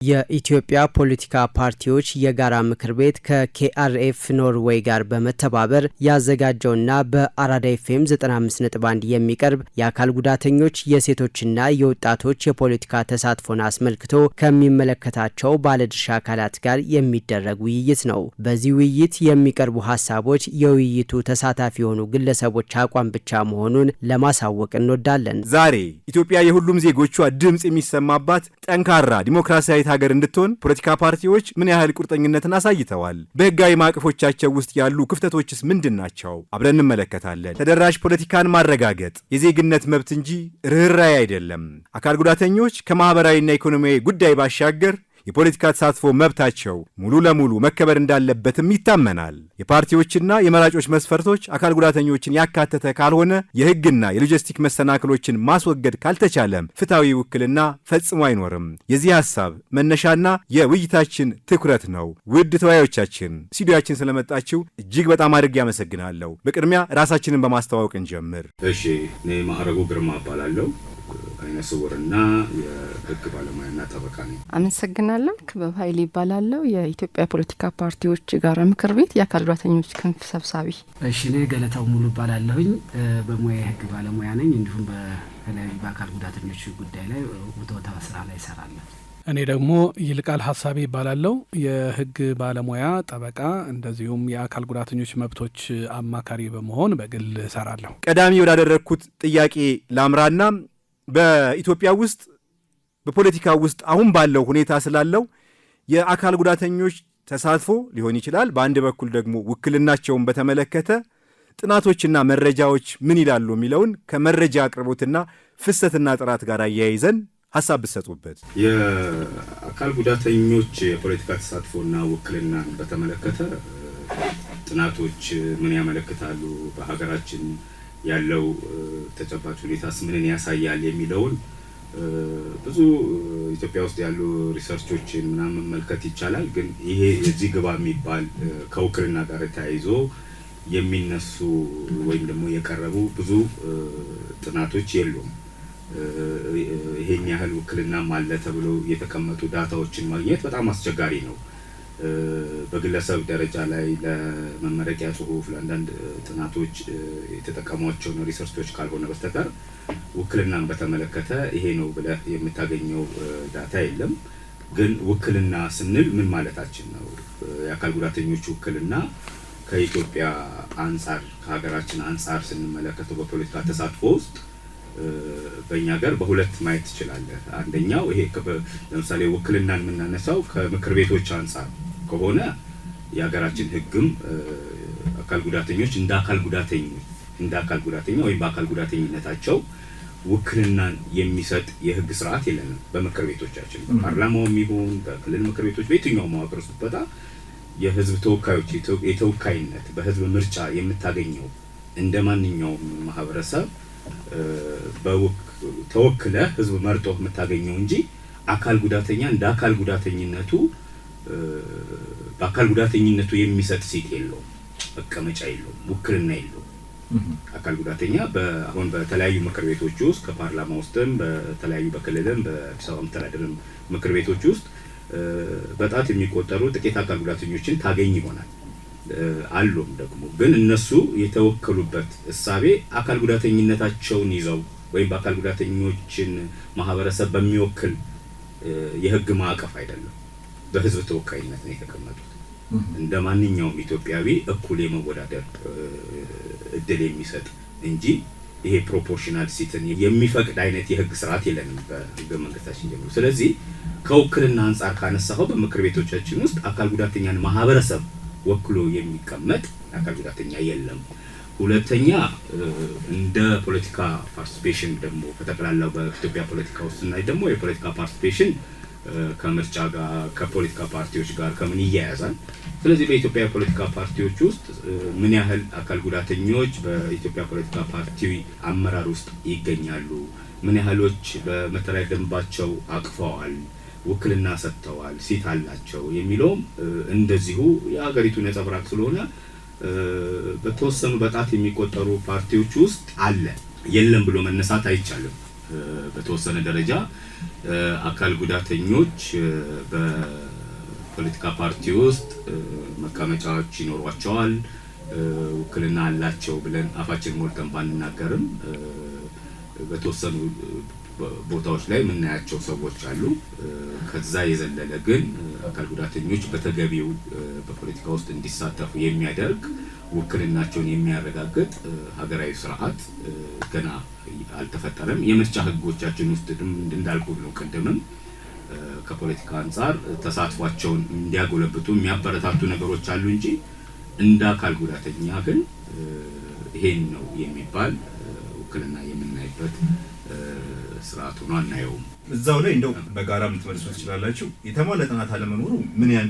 የኢትዮጵያ ፖለቲካ ፓርቲዎች የጋራ ምክር ቤት ከኬአርኤፍ ኖርዌይ ጋር በመተባበር ያዘጋጀውና በአራዳ ኤፍኤም 95.1 የሚቀርብ የአካል ጉዳተኞች የሴቶችና የወጣቶች የፖለቲካ ተሳትፎን አስመልክቶ ከሚመለከታቸው ባለድርሻ አካላት ጋር የሚደረግ ውይይት ነው። በዚህ ውይይት የሚቀርቡ ሀሳቦች የውይይቱ ተሳታፊ የሆኑ ግለሰቦች አቋም ብቻ መሆኑን ለማሳወቅ እንወዳለን። ዛሬ ኢትዮጵያ የሁሉም ዜጎቿ ድምጽ የሚሰማባት ጠንካራ ዲሞክራሲያዊ ሀገር እንድትሆን ፖለቲካ ፓርቲዎች ምን ያህል ቁርጠኝነትን አሳይተዋል? በህጋዊ ማዕቀፎቻቸው ውስጥ ያሉ ክፍተቶችስ ምንድናቸው? አብረን እንመለከታለን። ተደራሽ ፖለቲካን ማረጋገጥ የዜግነት መብት እንጂ ርህራሄ አይደለም። አካል ጉዳተኞች ከማህበራዊና ኢኮኖሚያዊ ጉዳይ ባሻገር የፖለቲካ ተሳትፎ መብታቸው ሙሉ ለሙሉ መከበር እንዳለበትም ይታመናል። የፓርቲዎችና የመራጮች መስፈርቶች አካል ጉዳተኞችን ያካተተ ካልሆነ የህግና የሎጂስቲክ መሰናክሎችን ማስወገድ ካልተቻለም ፍትሐዊ ውክልና ፈጽሞ አይኖርም። የዚህ ሐሳብ መነሻና የውይይታችን ትኩረት ነው። ውድ ተወያዮቻችን ስቱዲዮአችን ስለመጣችሁ እጅግ በጣም አድርጌ ያመሰግናለሁ። በቅድሚያ ራሳችንን በማስተዋወቅ እንጀምር። እሺ፣ እኔ ማዕረጉ ግርማ እባላለሁ። አይነ ስውርና የህግ ባለሙያና ጠበቃ ነኝ። አመሰግናለሁ። ክበብ ኃይሌ እባላለሁ። የኢትዮጵያ ፖለቲካ ፓርቲዎች ጋራ ምክር ቤት የአካል ጉዳተኞች ክንፍ ሰብሳቢ። እሺ፣ እኔ ገለታው ሙሉ እባላለሁኝ። በሙያ የህግ ባለሙያ ነኝ። እንዲሁም በተለያዩ በአካል ጉዳተኞች ጉዳይ ላይ ውትወታ ስራ ላይ እሰራለሁ። እኔ ደግሞ ይልቃል ሀሳቤ እባላለሁ። የህግ ባለሙያ ጠበቃ፣ እንደዚሁም የአካል ጉዳተኞች መብቶች አማካሪ በመሆን በግል እሰራለሁ። ቀዳሚ ወዳደረግኩት ጥያቄ ላምራና በኢትዮጵያ ውስጥ በፖለቲካ ውስጥ አሁን ባለው ሁኔታ ስላለው የአካል ጉዳተኞች ተሳትፎ ሊሆን ይችላል፣ በአንድ በኩል ደግሞ ውክልናቸውን በተመለከተ ጥናቶችና መረጃዎች ምን ይላሉ የሚለውን ከመረጃ አቅርቦትና ፍሰትና ጥራት ጋር አያይዘን ሀሳብ ብትሰጡበት። የአካል ጉዳተኞች የፖለቲካ ተሳትፎና ውክልናን በተመለከተ ጥናቶች ምን ያመለክታሉ፣ በሀገራችን ያለው ተጨባጭ ሁኔታስ ምንን ያሳያል የሚለውን ብዙ ኢትዮጵያ ውስጥ ያሉ ሪሰርቾችን ምናምን መመልከት ይቻላል። ግን ይሄ እዚህ ግባ የሚባል ከውክልና ጋር ተያይዞ የሚነሱ ወይም ደግሞ የቀረቡ ብዙ ጥናቶች የሉም። ይሄን ያህል ውክልናም አለ ተብሎ የተቀመጡ ዳታዎችን ማግኘት በጣም አስቸጋሪ ነው። በግለሰብ ደረጃ ላይ ለመመረቂያ ጽሁፍ ለአንዳንድ ጥናቶች የተጠቀሟቸው ሪሰርቾች ካልሆነ በስተቀር ውክልናን በተመለከተ ይሄ ነው ብለህ የምታገኘው ዳታ የለም። ግን ውክልና ስንል ምን ማለታችን ነው? የአካል ጉዳተኞች ውክልና ከኢትዮጵያ አንጻር ከሀገራችን አንጻር ስንመለከተው በፖለቲካ ተሳትፎ ውስጥ በእኛ ሀገር በሁለት ማየት ትችላለህ። አንደኛው ይሄ ለምሳሌ ውክልናን የምናነሳው ከምክር ቤቶች አንጻር ከሆነ የሀገራችን ህግም አካል ጉዳተኞች እንደ አካል ጉዳተኛ ወይም በአካል ጉዳተኝነታቸው ውክልናን የሚሰጥ የህግ ስርዓት የለንም። በምክር ቤቶቻችን በፓርላማውም ይሁን በክልል ምክር ቤቶች በየትኛው መዋቅር ውስጥ በታ የህዝብ ተወካዮች የተወካይነት በህዝብ ምርጫ የምታገኘው እንደ ማንኛውም ማህበረሰብ ተወክለ ህዝብ መርጦ የምታገኘው እንጂ አካል ጉዳተኛ እንደ አካል ጉዳተኝነቱ በአካል ጉዳተኝነቱ የሚሰጥ ሲት የለውም፣ መቀመጫ የለውም፣ ውክልና የለውም። አካል ጉዳተኛ አሁን በተለያዩ ምክር ቤቶች ውስጥ ከፓርላማ ውስጥም በተለያዩ በክልልም በአዲስ አበባ መስተዳድርም ምክር ቤቶች ውስጥ በጣት የሚቆጠሩ ጥቂት አካል ጉዳተኞችን ታገኝ ይሆናል። አሉም ደግሞ ግን እነሱ የተወከሉበት እሳቤ አካል ጉዳተኝነታቸውን ይዘው ወይም በአካል ጉዳተኞችን ማህበረሰብ በሚወክል የህግ ማዕቀፍ አይደለም፣ በህዝብ ተወካይነት ነው የተቀመጡት። እንደ ማንኛውም ኢትዮጵያዊ እኩል የመወዳደር እድል የሚሰጥ እንጂ ይሄ ፕሮፖርሽናል ሲትን የሚፈቅድ አይነት የህግ ስርዓት የለንም በህገ መንግስታችን ጀምሮ። ስለዚህ ከውክልና አንጻር ካነሳው በምክር ቤቶቻችን ውስጥ አካል ጉዳተኛን ማህበረሰብ ወክሎ የሚቀመጥ አካል ጉዳተኛ የለም። ሁለተኛ እንደ ፖለቲካ ፓርቲሲፔሽን ደግሞ ከተቀላላው በኢትዮጵያ ፖለቲካ ውስጥ እና ደግሞ የፖለቲካ ፓርቲሲፔሽን ከምርጫ ጋር ከፖለቲካ ፓርቲዎች ጋር ከምን ይያያዛል? ስለዚህ በኢትዮጵያ ፖለቲካ ፓርቲዎች ውስጥ ምን ያህል አካል ጉዳተኞች በኢትዮጵያ ፖለቲካ ፓርቲ አመራር ውስጥ ይገኛሉ? ምን ያህሎች በመተዳደሪያ ደንባቸው አቅፈዋል፣ ውክልና ሰጥተዋል፣ ሲት አላቸው የሚለውም እንደዚሁ የሀገሪቱ ነጸብራቅ ስለሆነ በተወሰኑ በጣት የሚቆጠሩ ፓርቲዎች ውስጥ አለ የለም ብሎ መነሳት አይቻልም። በተወሰነ ደረጃ አካል ጉዳተኞች በፖለቲካ ፓርቲ ውስጥ መቀመጫዎች ይኖሯቸዋል፣ ውክልና አላቸው ብለን አፋችን ሞልተን ባንናገርም በተወሰኑ ቦታዎች ላይ የምናያቸው ሰዎች አሉ። ከዛ የዘለለ ግን አካል ጉዳተኞች በተገቢው በፖለቲካ ውስጥ እንዲሳተፉ የሚያደርግ ውክልናቸውን የሚያረጋግጥ ሀገራዊ ስርዓት ገና አልተፈጠረም። የምርጫ ህጎቻችን ውስጥ እንዳልኩ ነው ቀደምም ከፖለቲካ አንጻር ተሳትፏቸውን እንዲያጎለብቱ የሚያበረታቱ ነገሮች አሉ እንጂ እንደ አካል ጉዳተኛ ግን ይሄን ነው የሚባል ውክልና የምናይበት ስርዓቱ ነው አናየውም። እዛው ላይ እንደው በጋራ ልትመልሱ ትችላላችሁ። የተሟላ ጥናት አለመኖሩ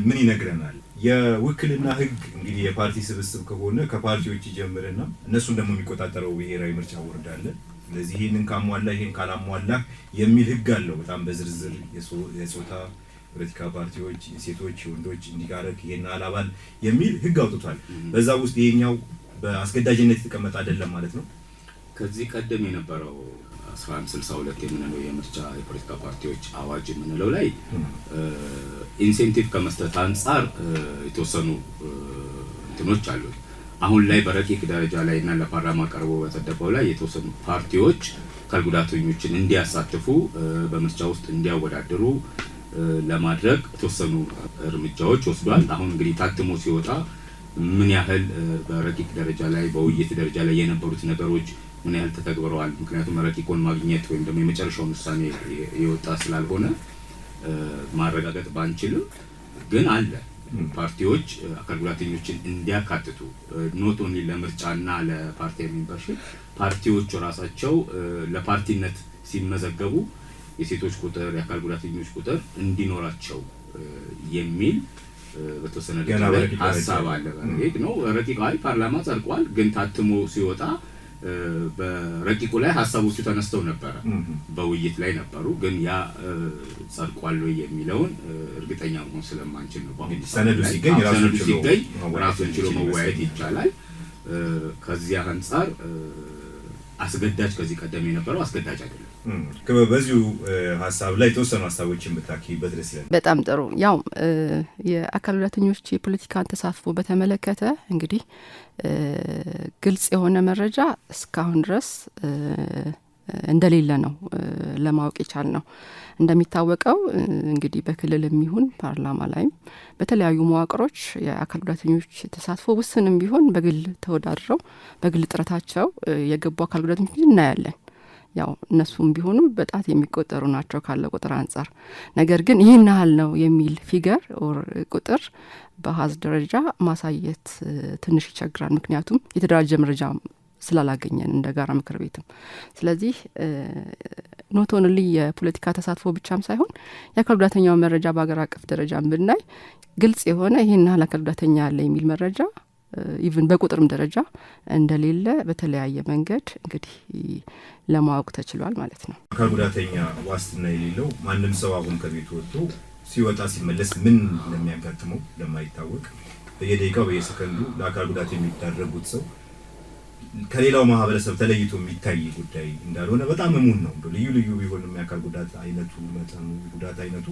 ምን ይነግረናል? የውክልና ህግ እንግዲህ የፓርቲ ስብስብ ከሆነ ከፓርቲዎች ይጀምርና እነሱን ደግሞ የሚቆጣጠረው ብሔራዊ ምርጫ ቦርድ አለ። ስለዚህ ይሄንን ካሟላ ይሄን ካላሟላ የሚል ህግ አለው። በጣም በዝርዝር የጾታ ፖለቲካ ፓርቲዎች የሴቶች ወንዶች እንዲጋረግ ይሄን አላባል የሚል ህግ አውጥቷል። በዛ ውስጥ ይሄኛው በአስገዳጅነት የተቀመጠ አይደለም ማለት ነው። ከዚህ ቀደም የነበረው 1162 የምንለው የምርጫ የፖለቲካ ፓርቲዎች አዋጅ የምንለው ላይ ኢንሴንቲቭ ከመስጠት አንጻር የተወሰኑ እንትኖች አሉ። አሁን ላይ በረቂቅ ደረጃ ላይ እና ለፓርላማ ቀርቦ በጸደቀው ላይ የተወሰኑ ፓርቲዎች አካል ጉዳተኞችን እንዲያሳትፉ በምርጫ ውስጥ እንዲያወዳደሩ ለማድረግ የተወሰኑ እርምጃዎች ወስዷል። አሁን እንግዲህ ታትሞ ሲወጣ ምን ያህል በረቂቅ ደረጃ ላይ በውይይት ደረጃ ላይ የነበሩት ነገሮች ምን ያህል ተተግብረዋል? ምክንያቱም ረቂቁን ማግኘት ወይም ደግሞ የመጨረሻውን ውሳኔ የወጣ ስላልሆነ ማረጋገጥ ባንችልም ግን አለ ፓርቲዎች አካል ጉዳተኞችን እንዲያካትቱ ኖት ኦንሊ ለምርጫና ለፓርቲ ሜምበርሺፕ ፓርቲዎች ራሳቸው ለፓርቲነት ሲመዘገቡ የሴቶች ቁጥር የአካል ጉዳተኞች ቁጥር እንዲኖራቸው የሚል በተወሰነ ደረጃ ላይ ሐሳብ አለ። ረቂቅ ነው ረቂቅ ላይ ፓርላማ ጸድቋል። ግን ታትሞ ሲወጣ በረቂቁ ላይ ሐሳቦቹ ተነስተው ነበር፣ በውይይት ላይ ነበሩ። ግን ያ ጸድቋል ወይ የሚለውን እርግጠኛ መሆን ስለማንችል ነው። በአሁኑ ሰነዱ ሲገኝ ራሱን ችሎ መወያየት ይቻላል። ከዚያ አንፃር አስገዳጅ ከዚህ ቀደም የነበረው አስገዳጅ አይደለም። በዚሁ ሐሳብ ላይ የተወሰኑ ሐሳቦችን ብታኪበት ደስ ይላል። በጣም ጥሩ። ያው የአካል ጉዳተኞች የፖለቲካን ተሳትፎ በተመለከተ እንግዲህ ግልጽ የሆነ መረጃ እስካሁን ድረስ እንደሌለ ነው ለማወቅ የቻል ነው። እንደሚታወቀው እንግዲህ በክልል የሚሆን ፓርላማ ላይም በተለያዩ መዋቅሮች የአካል ጉዳተኞች ተሳትፎ ውስንም ቢሆን በግል ተወዳድረው በግል ጥረታቸው የገቡ አካል ጉዳተኞች እናያለን። ያው እነሱም ቢሆኑ በጣት የሚቆጠሩ ናቸው ካለ ቁጥር አንጻር። ነገር ግን ይህን ያህል ነው የሚል ፊገር ኦር ቁጥር በአሃዝ ደረጃ ማሳየት ትንሽ ይቸግራል። ምክንያቱም የተደራጀ መረጃ ስላላገኘን እንደ ጋራ ምክር ቤትም። ስለዚህ ኖት ኦንሊ የፖለቲካ ተሳትፎ ብቻም ሳይሆን የአካል ጉዳተኛው መረጃ በአገር አቀፍ ደረጃ ብናይ ግልጽ የሆነ ይህን ያህል አካል ጉዳተኛ ያለ የሚል መረጃ ኢቭን በቁጥርም ደረጃ እንደሌለ በተለያየ መንገድ እንግዲህ ለማወቅ ተችሏል ማለት ነው። አካል ጉዳተኛ ዋስትና የሌለው ማንም ሰው አሁን ከቤት ወጥቶ ሲወጣ ሲመለስ ምን እንደሚያጋጥመው ለማይታወቅ በየደቂቃው በየሰከንዱ ለአካል ጉዳት የሚዳረጉት ሰው ከሌላው ማህበረሰብ ተለይቶ የሚታይ ጉዳይ እንዳልሆነ በጣም እሙን ነው። ልዩ ልዩ ቢሆንም የአካል ጉዳት አይነቱ መጠኑ ጉዳት አይነቱ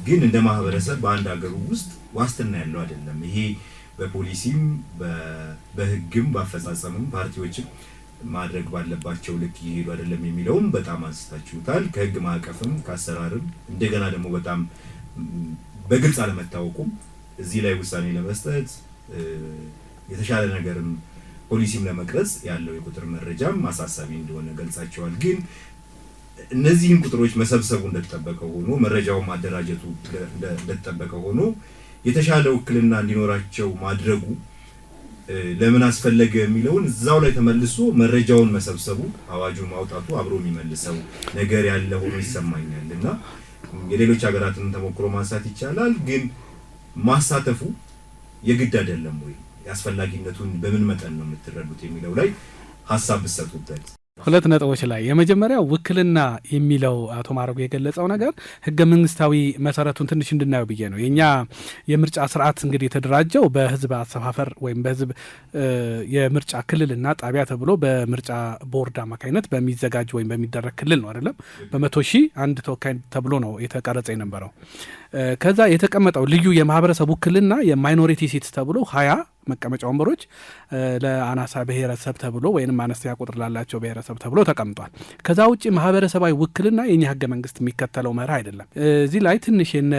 ግን እንደ ማህበረሰብ በአንድ ሀገር ውስጥ ዋስትና ያለው አይደለም። ይሄ በፖሊሲም በህግም በአፈጻጸምም ፓርቲዎችም ማድረግ ባለባቸው ልክ እየሄዱ አይደለም የሚለውም በጣም አንስታችሁታል። ከህግ ማዕቀፍም ከአሰራርም እንደገና ደግሞ በጣም በግልጽ አለመታወቁም እዚህ ላይ ውሳኔ ለመስጠት የተሻለ ነገርም ፖሊሲም ለመቅረጽ ያለው የቁጥር መረጃም አሳሳቢ እንደሆነ ገልጻቸዋል። ግን እነዚህን ቁጥሮች መሰብሰቡ እንደተጠበቀ ሆኖ መረጃውን ማደራጀቱ እንደተጠበቀ ሆኖ የተሻለ ውክልና እንዲኖራቸው ማድረጉ ለምን አስፈለገ የሚለውን እዛው ላይ ተመልሶ መረጃውን መሰብሰቡ አዋጁን ማውጣቱ አብሮ የሚመልሰው ነገር ያለ ሆኖ ይሰማኛል። እና የሌሎች ሀገራትን ተሞክሮ ማንሳት ይቻላል። ግን ማሳተፉ የግድ አይደለም ወይ? አስፈላጊነቱን በምን መጠን ነው የምትረዱት የሚለው ላይ ሐሳብ ብትሰጡበት። ሁለት ነጥቦች ላይ የመጀመሪያው ውክልና የሚለው አቶ ማረጉ የገለጸው ነገር ህገ መንግስታዊ መሰረቱን ትንሽ እንድናየው ብዬ ነው። የኛ የምርጫ ስርዓት እንግዲህ የተደራጀው በህዝብ አሰፋፈር ወይም በህዝብ የምርጫ ክልልና ጣቢያ ተብሎ በምርጫ ቦርድ አማካኝነት በሚዘጋጅ ወይም በሚደረግ ክልል ነው አይደለም። በ100,000 አንድ ተወካይ ተብሎ ነው የተቀረጸ የነበረው። ከዛ የተቀመጠው ልዩ የማህበረሰብ ውክልና የማይኖሪቲ ሲትስ ተብሎ 20 መቀመጫ ወንበሮች ለአናሳ ብሔረሰብ ተብሎ ወይም አነስተኛ ቁጥር ላላቸው ብሔረሰብ ተብሎ ተቀምጧል። ከዛ ውጭ ማህበረሰባዊ ውክልና የኛ ህገ መንግስት የሚከተለው መርህ አይደለም። እዚህ ላይ ትንሽ የነ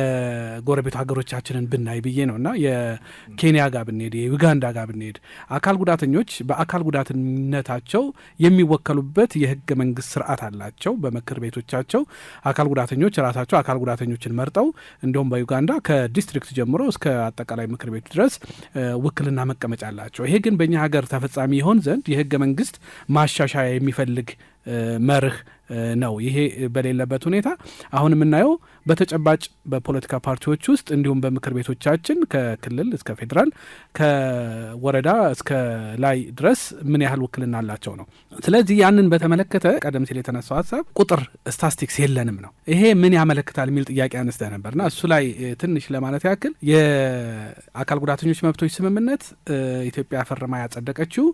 ጎረቤት ሀገሮቻችንን ብናይ ብዬ ነው እና የኬንያ ጋር ብንሄድ፣ የዩጋንዳ ጋር ብንሄድ አካል ጉዳተኞች በአካል ጉዳተኝነታቸው የሚወከሉበት የህገ መንግስት ስርዓት አላቸው። በምክር ቤቶቻቸው አካል ጉዳተኞች ራሳቸው አካል ጉዳተኞችን መርጠው እንዲሁም በዩጋንዳ ከዲስትሪክት ጀምሮ እስከ አጠቃላይ ምክር ቤት ድረስ ውክልና መቀመጫ አላቸው። ይሄ ግን በእኛ ሀገር ተፈጻሚ ይሆን ዘንድ የህገ መንግስት ማሻሻያ የሚፈልግ መርህ ነው። ይሄ በሌለበት ሁኔታ አሁን የምናየው በተጨባጭ በፖለቲካ ፓርቲዎች ውስጥ እንዲሁም በምክር ቤቶቻችን ከክልል እስከ ፌዴራል ከወረዳ እስከ ላይ ድረስ ምን ያህል ውክልና አላቸው ነው። ስለዚህ ያንን በተመለከተ ቀደም ሲል የተነሳው ሀሳብ ቁጥር ስታስቲክስ የለንም ነው። ይሄ ምን ያመለክታል የሚል ጥያቄ አነስተ ነበርና እሱ ላይ ትንሽ ለማለት ያክል የአካል ጉዳተኞች መብቶች ስምምነት ኢትዮጵያ ፈርማ ያጸደቀችው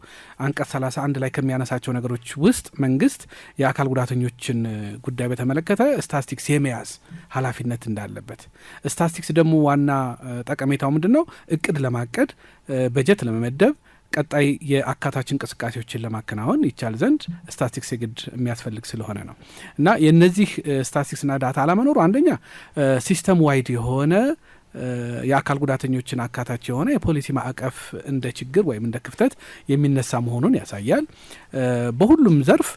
አንቀጽ 31 ላይ ከሚያነሳቸው ነገሮች ውስጥ መንግስት የአካል ጉዳተኞችን ጉዳይ በተመለከተ ስታስቲክስ የመያዝ ኃላፊነት እንዳለበት፣ ስታስቲክስ ደግሞ ዋና ጠቀሜታው ምንድን ነው? እቅድ ለማቀድ በጀት ለመመደብ ቀጣይ የአካታች እንቅስቃሴዎችን ለማከናወን ይቻል ዘንድ ስታቲስቲክስ የግድ የሚያስፈልግ ስለሆነ ነው እና የነዚህ ስታቲስቲክስና ዳታ አለመኖሩ አንደኛ ሲስተም ዋይድ የሆነ የአካል ጉዳተኞችን አካታች የሆነ የፖሊሲ ማዕቀፍ እንደ ችግር ወይም እንደ ክፍተት የሚነሳ መሆኑን ያሳያል። በሁሉም ዘርፍ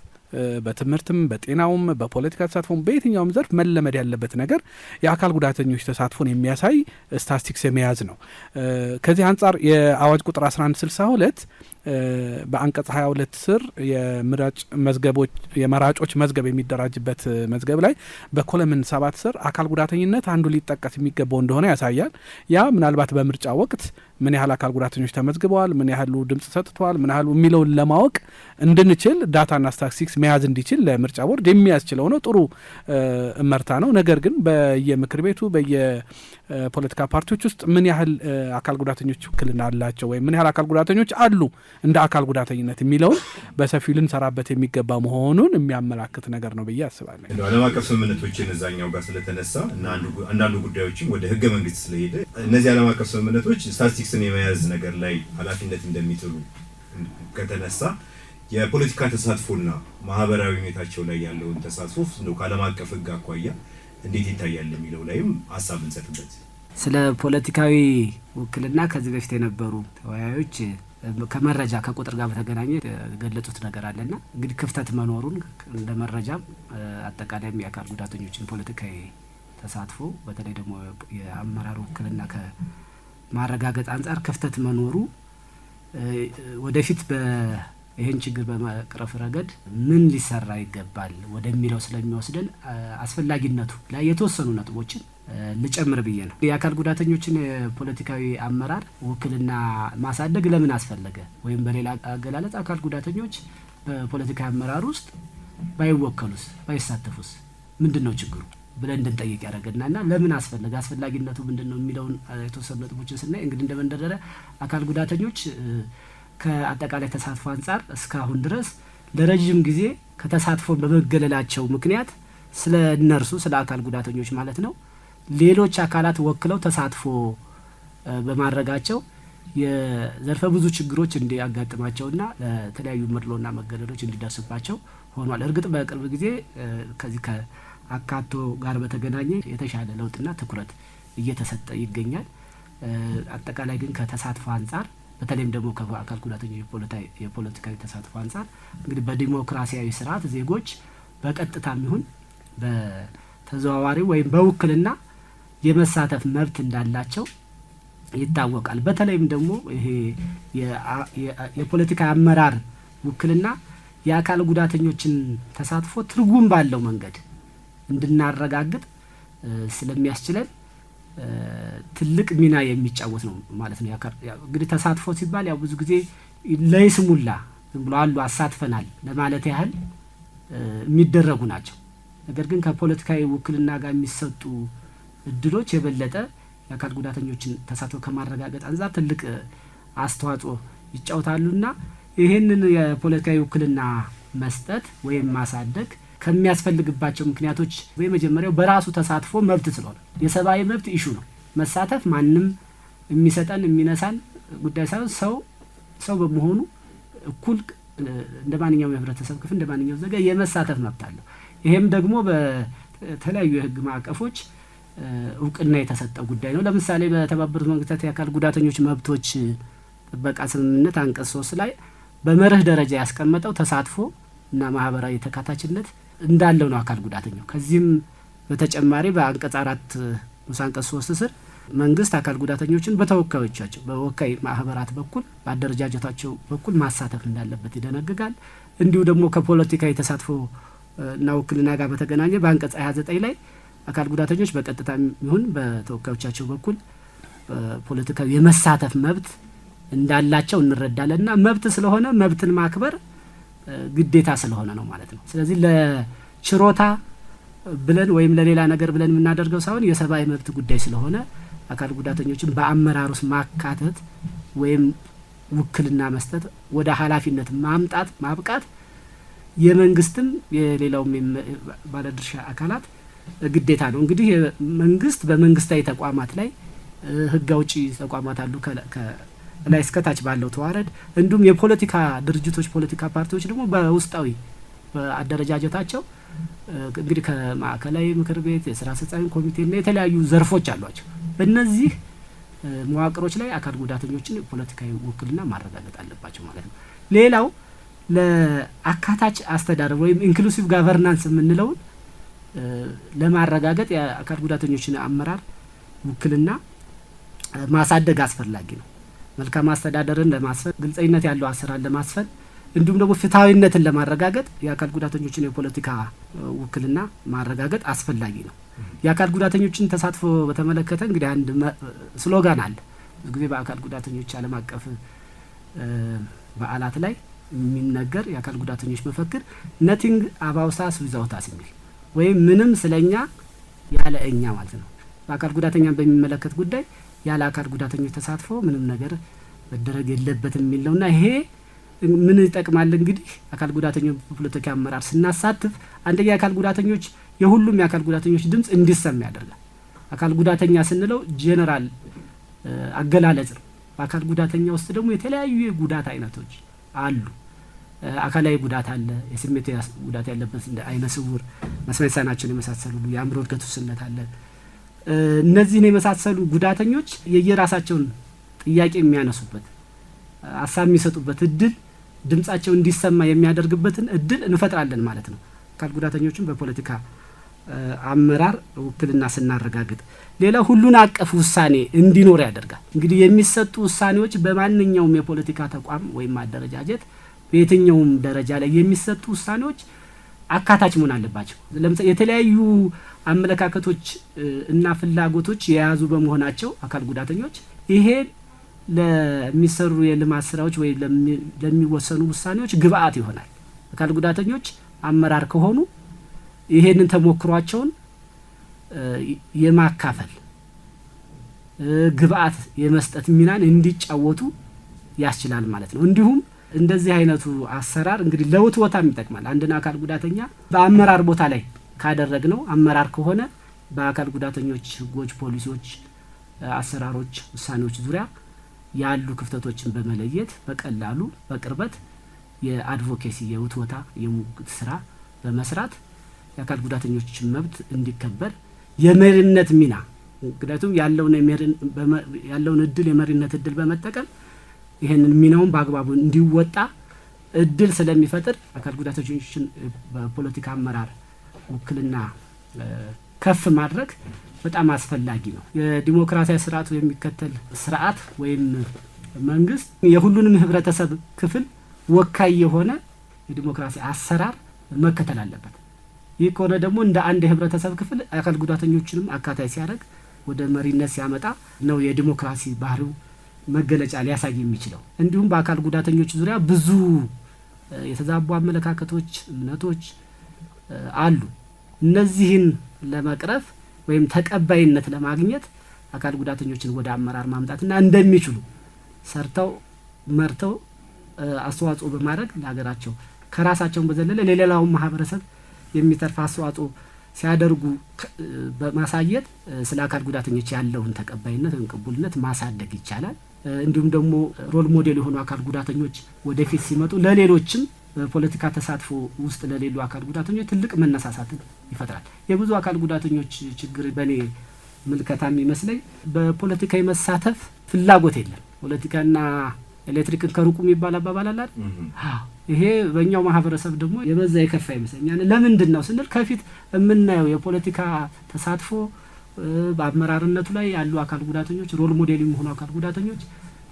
በትምህርትም በጤናውም በፖለቲካ ተሳትፎም በየትኛውም ዘርፍ መለመድ ያለበት ነገር የአካል ጉዳተኞች ተሳትፎን የሚያሳይ ስታቲስቲክስ የመያዝ ነው። ከዚህ አንጻር የአዋጅ ቁጥር 1162 በአንቀጽ 22 ስር የመራጮች መዝገብ የሚደራጅበት መዝገብ ላይ በኮለምን 7 ስር አካል ጉዳተኝነት አንዱ ሊጠቀስ የሚገባው እንደሆነ ያሳያል። ያ ምናልባት በምርጫ ወቅት ምን ያህል አካል ጉዳተኞች ተመዝግበዋል፣ ምን ያህሉ ድምጽ ሰጥተዋል፣ ምን ያህሉ የሚለውን ለማወቅ እንድንችል ዳታና ስታቲስቲክስ መያዝ እንዲችል ለምርጫ ቦርድ የሚያስችለው ነው። ጥሩ እመርታ ነው። ነገር ግን በየምክር ቤቱ በየፖለቲካ ፓርቲዎች ውስጥ ምን ያህል አካል ጉዳተኞች ውክልና አላቸው ወይም ምን ያህል አካል ጉዳተኞች አሉ እንደ አካል ጉዳተኝነት የሚለውን በሰፊው ልንሰራበት የሚገባ መሆኑን የሚያመላክት ነገር ነው ብዬ አስባለሁ። እንደው ዓለም አቀፍ ስምምነቶችን እዛኛው ጋር ስለተነሳ እና አንዳንዱ ጉዳዮችም ወደ ህገ መንግስት ስለሄደ እነዚህ ዓለም አቀፍ ስምምነቶች ስታቲስቲክስን የመያዝ ነገር ላይ ኃላፊነት እንደሚጥሉ ከተነሳ የፖለቲካ ተሳትፎና ማህበራዊ ሁኔታቸው ላይ ያለውን ተሳትፎ እንደው ከዓለም አቀፍ ህግ አኳያ እንዴት ይታያል የሚለው ላይም ሀሳብ እንሰጥበት። ስለ ፖለቲካዊ ውክልና ከዚህ በፊት የነበሩ ተወያዮች ከመረጃ ከቁጥር ጋር በተገናኘ የገለጹት ነገር አለና እንግዲህ ክፍተት መኖሩን እንደ መረጃም አጠቃላይም የአካል ጉዳተኞችን ፖለቲካዊ ተሳትፎ በተለይ ደግሞ የአመራር ውክልና ከማረጋገጥ አንጻር ክፍተት መኖሩ ወደፊት ይህን ችግር በመቅረፍ ረገድ ምን ሊሰራ ይገባል ወደሚለው ስለሚወስደን አስፈላጊነቱ ላይ የተወሰኑ ነጥቦችን ልጨምር ብዬ ነው። የአካል ጉዳተኞችን የፖለቲካዊ አመራር ውክልና ማሳደግ ለምን አስፈለገ? ወይም በሌላ አገላለጽ አካል ጉዳተኞች በፖለቲካዊ አመራር ውስጥ ባይወከሉስ ባይሳተፉስ ምንድን ነው ችግሩ ብለን እንድንጠይቅ ያደረገናና ለምን አስፈለገ አስፈላጊነቱ ምንድን ነው የሚለውን የተወሰኑ ነጥቦችን ስናይ እንግዲህ እንደ መንደርደሪያ አካል ጉዳተኞች ከአጠቃላይ ተሳትፎ አንጻር እስካሁን ድረስ ለረጅም ጊዜ ከተሳትፎ በመገለላቸው ምክንያት ስለ እነርሱ ስለ አካል ጉዳተኞች ማለት ነው ሌሎች አካላት ወክለው ተሳትፎ በማድረጋቸው የዘርፈ ብዙ ችግሮች እንዲያጋጥማቸውና ለተለያዩ መድሎና መገለሎች እንዲደርስባቸው ሆኗል። እርግጥ በቅርብ ጊዜ ከዚህ ከአካቶ ጋር በተገናኘ የተሻለ ለውጥና ትኩረት እየተሰጠ ይገኛል። አጠቃላይ ግን ከተሳትፎ አንጻር በተለይም ደግሞ ከአካል ጉዳተኞች የፖለቲካዊ ተሳትፎ አንጻር እንግዲህ በዲሞክራሲያዊ ስርዓት ዜጎች በቀጥታም ይሁን በተዘዋዋሪ ወይም በውክልና የመሳተፍ መብት እንዳላቸው ይታወቃል። በተለይም ደግሞ ይሄ የፖለቲካ አመራር ውክልና የአካል ጉዳተኞችን ተሳትፎ ትርጉም ባለው መንገድ እንድናረጋግጥ ስለሚያስችለን ትልቅ ሚና የሚጫወት ነው ማለት ነው። እንግዲህ ተሳትፎ ሲባል ያው ብዙ ጊዜ ለይስሙላ ዝም ብሎ አሉ አሳትፈናል ለማለት ያህል የሚደረጉ ናቸው። ነገር ግን ከፖለቲካዊ ውክልና ጋር የሚሰጡ እድሎች የበለጠ የአካል ጉዳተኞችን ተሳትፎ ከማረጋገጥ አንጻር ትልቅ አስተዋጽኦ ይጫወታሉና ይህንን የፖለቲካዊ ውክልና መስጠት ወይም ማሳደግ ከሚያስፈልግባቸው ምክንያቶች የመጀመሪያው በራሱ ተሳትፎ መብት ስለሆነ የሰብአዊ መብት ኢሹ ነው። መሳተፍ ማንም የሚሰጠን የሚነሳን ጉዳይ ሳይሆን ሰው በመሆኑ እኩል እንደ ማንኛውም የህብረተሰብ ክፍል እንደ ማንኛውም ዜጋ የመሳተፍ መብት አለው። ይሄም ደግሞ በተለያዩ የህግ ማዕቀፎች እውቅና የተሰጠው ጉዳይ ነው። ለምሳሌ በተባበሩት መንግስታት የአካል ጉዳተኞች መብቶች ጥበቃ ስምምነት አንቀጽ 3 ላይ በመርህ ደረጃ ያስቀመጠው ተሳትፎ እና ማህበራዊ ተካታችነት እንዳለው ነው አካል ጉዳተኛው። ከዚህም በተጨማሪ በአንቀጽ 4 ንዑስ አንቀጽ 3 ስር መንግስት አካል ጉዳተኞችን በተወካዮቻቸው በወካይ ማህበራት በኩል በአደረጃጀታቸው በኩል ማሳተፍ እንዳለበት ይደነግጋል። እንዲሁ ደግሞ ከፖለቲካዊ ተሳትፎ እና ውክልና ጋር በተገናኘ በአንቀጽ 29 ላይ አካል ጉዳተኞች በቀጥታ ይሁን በተወካዮቻቸው በኩል ፖለቲካዊ የመሳተፍ መብት እንዳላቸው እንረዳለንና መብት ስለሆነ መብትን ማክበር ግዴታ ስለሆነ ነው ማለት ነው። ስለዚህ ለችሮታ ብለን ወይም ለሌላ ነገር ብለን የምናደርገው ሳይሆን የሰብአዊ መብት ጉዳይ ስለሆነ አካል ጉዳተኞችን በአመራር ውስጥ ማካተት ወይም ውክልና መስጠት ወደ ኃላፊነት ማምጣት ማብቃት የመንግስትም የሌላውም ባለድርሻ አካላት ግዴታ ነው። እንግዲህ መንግስት በመንግስታዊ ተቋማት ላይ ህግ አውጪ ተቋማት አሉ ከላይ እስከታች ባለው ተዋረድ፣ እንዲሁም የፖለቲካ ድርጅቶች ፖለቲካ ፓርቲዎች ደግሞ በውስጣዊ በአደረጃጀታቸው እንግዲህ ከማዕከላዊ ምክር ቤት የስራ አስፈጻሚ ኮሚቴና የተለያዩ ዘርፎች አሏቸው። በእነዚህ መዋቅሮች ላይ አካል ጉዳተኞችን ፖለቲካዊ ውክልና ማረጋገጥ አለባቸው ማለት ነው። ሌላው ለአካታች አስተዳደር ወይም ኢንክሉሲቭ ጋቨርናንስ የምንለውን ለማረጋገጥ የአካል ጉዳተኞችን አመራር ውክልና ማሳደግ አስፈላጊ ነው። መልካም አስተዳደርን ለማስፈን፣ ግልጸኝነት ያለው አሰራር ለማስፈን እንዲሁም ደግሞ ፍትሐዊነትን ለማረጋገጥ የአካል ጉዳተኞችን የፖለቲካ ውክልና ማረጋገጥ አስፈላጊ ነው። የአካል ጉዳተኞችን ተሳትፎ በተመለከተ እንግዲህ አንድ ስሎጋን አለ። ብዙ ጊዜ በአካል ጉዳተኞች ዓለም አቀፍ በዓላት ላይ የሚነገር የአካል ጉዳተኞች መፈክር ነቲንግ አባውት አስ ዊዛውት አስ የሚል ወይም ምንም ስለኛ ያለ እኛ ማለት ነው። በአካል ጉዳተኛን በሚመለከት ጉዳይ ያለ አካል ጉዳተኞች ተሳትፎ ምንም ነገር መደረግ የለበትም የሚል ነውና ይሄ ምን ይጠቅማል? እንግዲህ አካል ጉዳተኞች ፖለቲካ አመራር ስናሳትፍ አንደኛ የአካል ጉዳተኞች የሁሉም የአካል ጉዳተኞች ድምጽ እንዲሰማ ያደርጋል። አካል ጉዳተኛ ስንለው ጄኔራል አገላለጽ ነው። በአካል ጉዳተኛ ውስጥ ደግሞ የተለያዩ የጉዳት አይነቶች አሉ። አካላዊ ጉዳት አለ፣ የስሜት ጉዳት ያለበት እንደ አይነ ስውር፣ መስማት የተሳናቸውን የመሳሰሉ የአእምሮ እድገት ውስንነት አለ። እነዚህን የመሳሰሉ ጉዳተኞች የየራሳቸውን ጥያቄ የሚያነሱበት ሀሳብ የሚሰጡበት እድል ድምጻቸው እንዲሰማ የሚያደርግበትን እድል እንፈጥራለን ማለት ነው። አካል ጉዳተኞችን በፖለቲካ አመራር ውክልና ስናረጋግጥ ሌላ ሁሉን አቀፍ ውሳኔ እንዲኖር ያደርጋል። እንግዲህ የሚሰጡ ውሳኔዎች በማንኛውም የፖለቲካ ተቋም ወይም አደረጃጀት በየትኛውም ደረጃ ላይ የሚሰጡ ውሳኔዎች አካታች መሆን አለባቸው። ለምሳሌ የተለያዩ አመለካከቶች እና ፍላጎቶች የያዙ በመሆናቸው አካል ጉዳተኞች ይሄ ለሚሰሩ የልማት ስራዎች ወይ ለሚወሰኑ ውሳኔዎች ግብአት ይሆናል። አካል ጉዳተኞች አመራር ከሆኑ ይሄንን ተሞክሯቸውን የማካፈል ግብአት የመስጠት ሚናን እንዲጫወቱ ያስችላል ማለት ነው። እንዲሁም እንደዚህ አይነቱ አሰራር እንግዲህ ለውትወታም ይጠቅማል። አንድን አካል ጉዳተኛ በአመራር ቦታ ላይ ካደረግነው አመራር ከሆነ በአካል ጉዳተኞች ህጎች፣ ፖሊሲዎች፣ አሰራሮች፣ ውሳኔዎች ዙሪያ ያሉ ክፍተቶችን በመለየት በቀላሉ በቅርበት የአድቮኬሲ የውትወታ የሙግት ስራ በመስራት የአካል ጉዳተኞችን መብት እንዲከበር የመሪነት ሚና ምክንያቱም ያለውን እድል የመሪነት እድል በመጠቀም ይሄንን ሚናውን በአግባቡ እንዲወጣ እድል ስለሚፈጥር አካል ጉዳተኞችን በፖለቲካ አመራር ውክልና ከፍ ማድረግ በጣም አስፈላጊ ነው። የዲሞክራሲያዊ ስርዓቱ የሚከተል ስርዓት ወይም መንግስት የሁሉንም ህብረተሰብ ክፍል ወካይ የሆነ የዲሞክራሲ አሰራር መከተል አለበት። ይህ ከሆነ ደግሞ እንደ አንድ የህብረተሰብ ክፍል አካል ጉዳተኞችንም አካታይ ሲያደርግ ወደ መሪነት ሲያመጣ ነው የዲሞክራሲ ባህሪው መገለጫ ሊያሳይ የሚችለው። እንዲሁም በአካል ጉዳተኞች ዙሪያ ብዙ የተዛቡ አመለካከቶች፣ እምነቶች፣ አሉ። እነዚህን ለመቅረፍ ወይም ተቀባይነት ለማግኘት አካል ጉዳተኞችን ወደ አመራር ማምጣትና እንደሚችሉ ሰርተው መርተው አስተዋጽኦ በማድረግ ለሀገራቸው ከራሳቸው በዘለለ ለሌላው ማህበረሰብ የሚተርፍ አስተዋጽኦ ሲያደርጉ በማሳየት ስለ አካል ጉዳተኞች ያለውን ተቀባይነት ወይም ቅቡልነት ማሳደግ ይቻላል። እንዲሁም ደግሞ ሮል ሞዴል የሆኑ አካል ጉዳተኞች ወደፊት ሲመጡ ለሌሎችም በፖለቲካ ተሳትፎ ውስጥ ለሌሉ አካል ጉዳተኞች ትልቅ መነሳሳትን ይፈጥራል። የብዙ አካል ጉዳተኞች ችግር በእኔ ምልከታ የሚመስለኝ በፖለቲካ የመሳተፍ ፍላጎት የለም። ፖለቲካና ኤሌክትሪክን ከሩቁ የሚባል አባባል አለ አይደል? ይሄ በእኛው ማህበረሰብ ደግሞ የበዛ የከፋ ይመስለኛል። ለምንድን ነው ስንል ከፊት የምናየው የፖለቲካ ተሳትፎ በአመራርነቱ ላይ ያሉ አካል ጉዳተኞች ሮል ሞዴል የሚሆኑ አካል ጉዳተኞች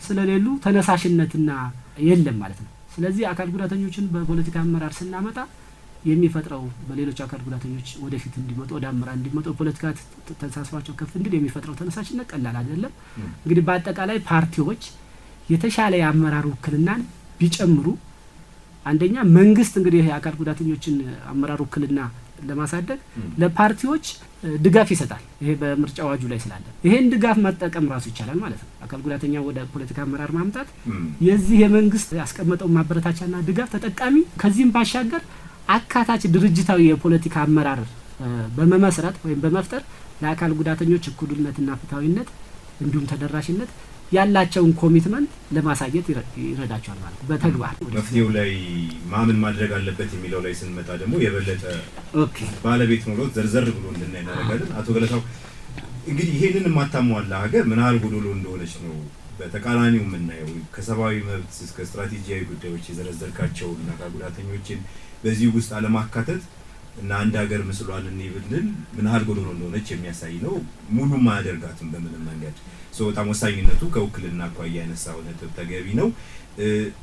ስለሌሉ ተነሳሽነትና የለም ማለት ነው። ስለዚህ አካል ጉዳተኞችን በፖለቲካ አመራር ስናመጣ የሚፈጥረው በሌሎች አካል ጉዳተኞች ወደፊት እንዲመጡ ወደ አመራር እንዲመጡ ፖለቲካ ተሳትፏቸው ከፍ እንዲል የሚፈጥረው ተነሳሽነት ቀላል አይደለም። እንግዲህ በአጠቃላይ ፓርቲዎች የተሻለ የአመራር ውክልናን ቢጨምሩ አንደኛ መንግስት እንግዲህ የአካል ጉዳተኞችን አመራር ውክልና ለማሳደግ ለፓርቲዎች ድጋፍ ይሰጣል። ይሄ በምርጫ አዋጁ ላይ ስላለ ይሄን ድጋፍ መጠቀም ራሱ ይቻላል ማለት ነው። አካል ጉዳተኛ ወደ ፖለቲካ አመራር ማምጣት የዚህ የመንግስት ያስቀመጠው ማበረታቻና ድጋፍ ተጠቃሚ ከዚህም ባሻገር አካታች ድርጅታዊ የፖለቲካ አመራር በመመስረት ወይም በመፍጠር ለአካል ጉዳተኞች እኩልነትና ፍትሃዊነት እንዲሁም ተደራሽነት ያላቸውን ኮሚትመንት ለማሳየት ይረዳቸዋል ማለት ነው። በተግባር መፍትሄው ላይ ማምን ማድረግ አለበት የሚለው ላይ ስንመጣ ደግሞ የበለጠ ባለቤት ኖሮት ዘርዘር ብሎ እንድናይ እናደርጋለን። አቶ ገለታው እንግዲህ ይሄንን የማታሟላ ሀገር ምን ያህል ጎዶሎ እንደሆነች ነው በተቃራኒው የምናየው። ከሰብአዊ መብት እስከ ስትራቴጂያዊ ጉዳዮች የዘረዘርካቸው እና አካል ጉዳተኞችን በዚህ ውስጥ አለማካተት እና አንድ ሀገር ምስሏን እንይብልን ምን ያህል ጎዶሎ እንደሆነች የሚያሳይ ነው። ሙሉ ማያደርጋትም በምንም መንገድ በጣም ወሳኝነቱ ከውክልና አኳያ ያነሳው ነጥብ ተገቢ ነው።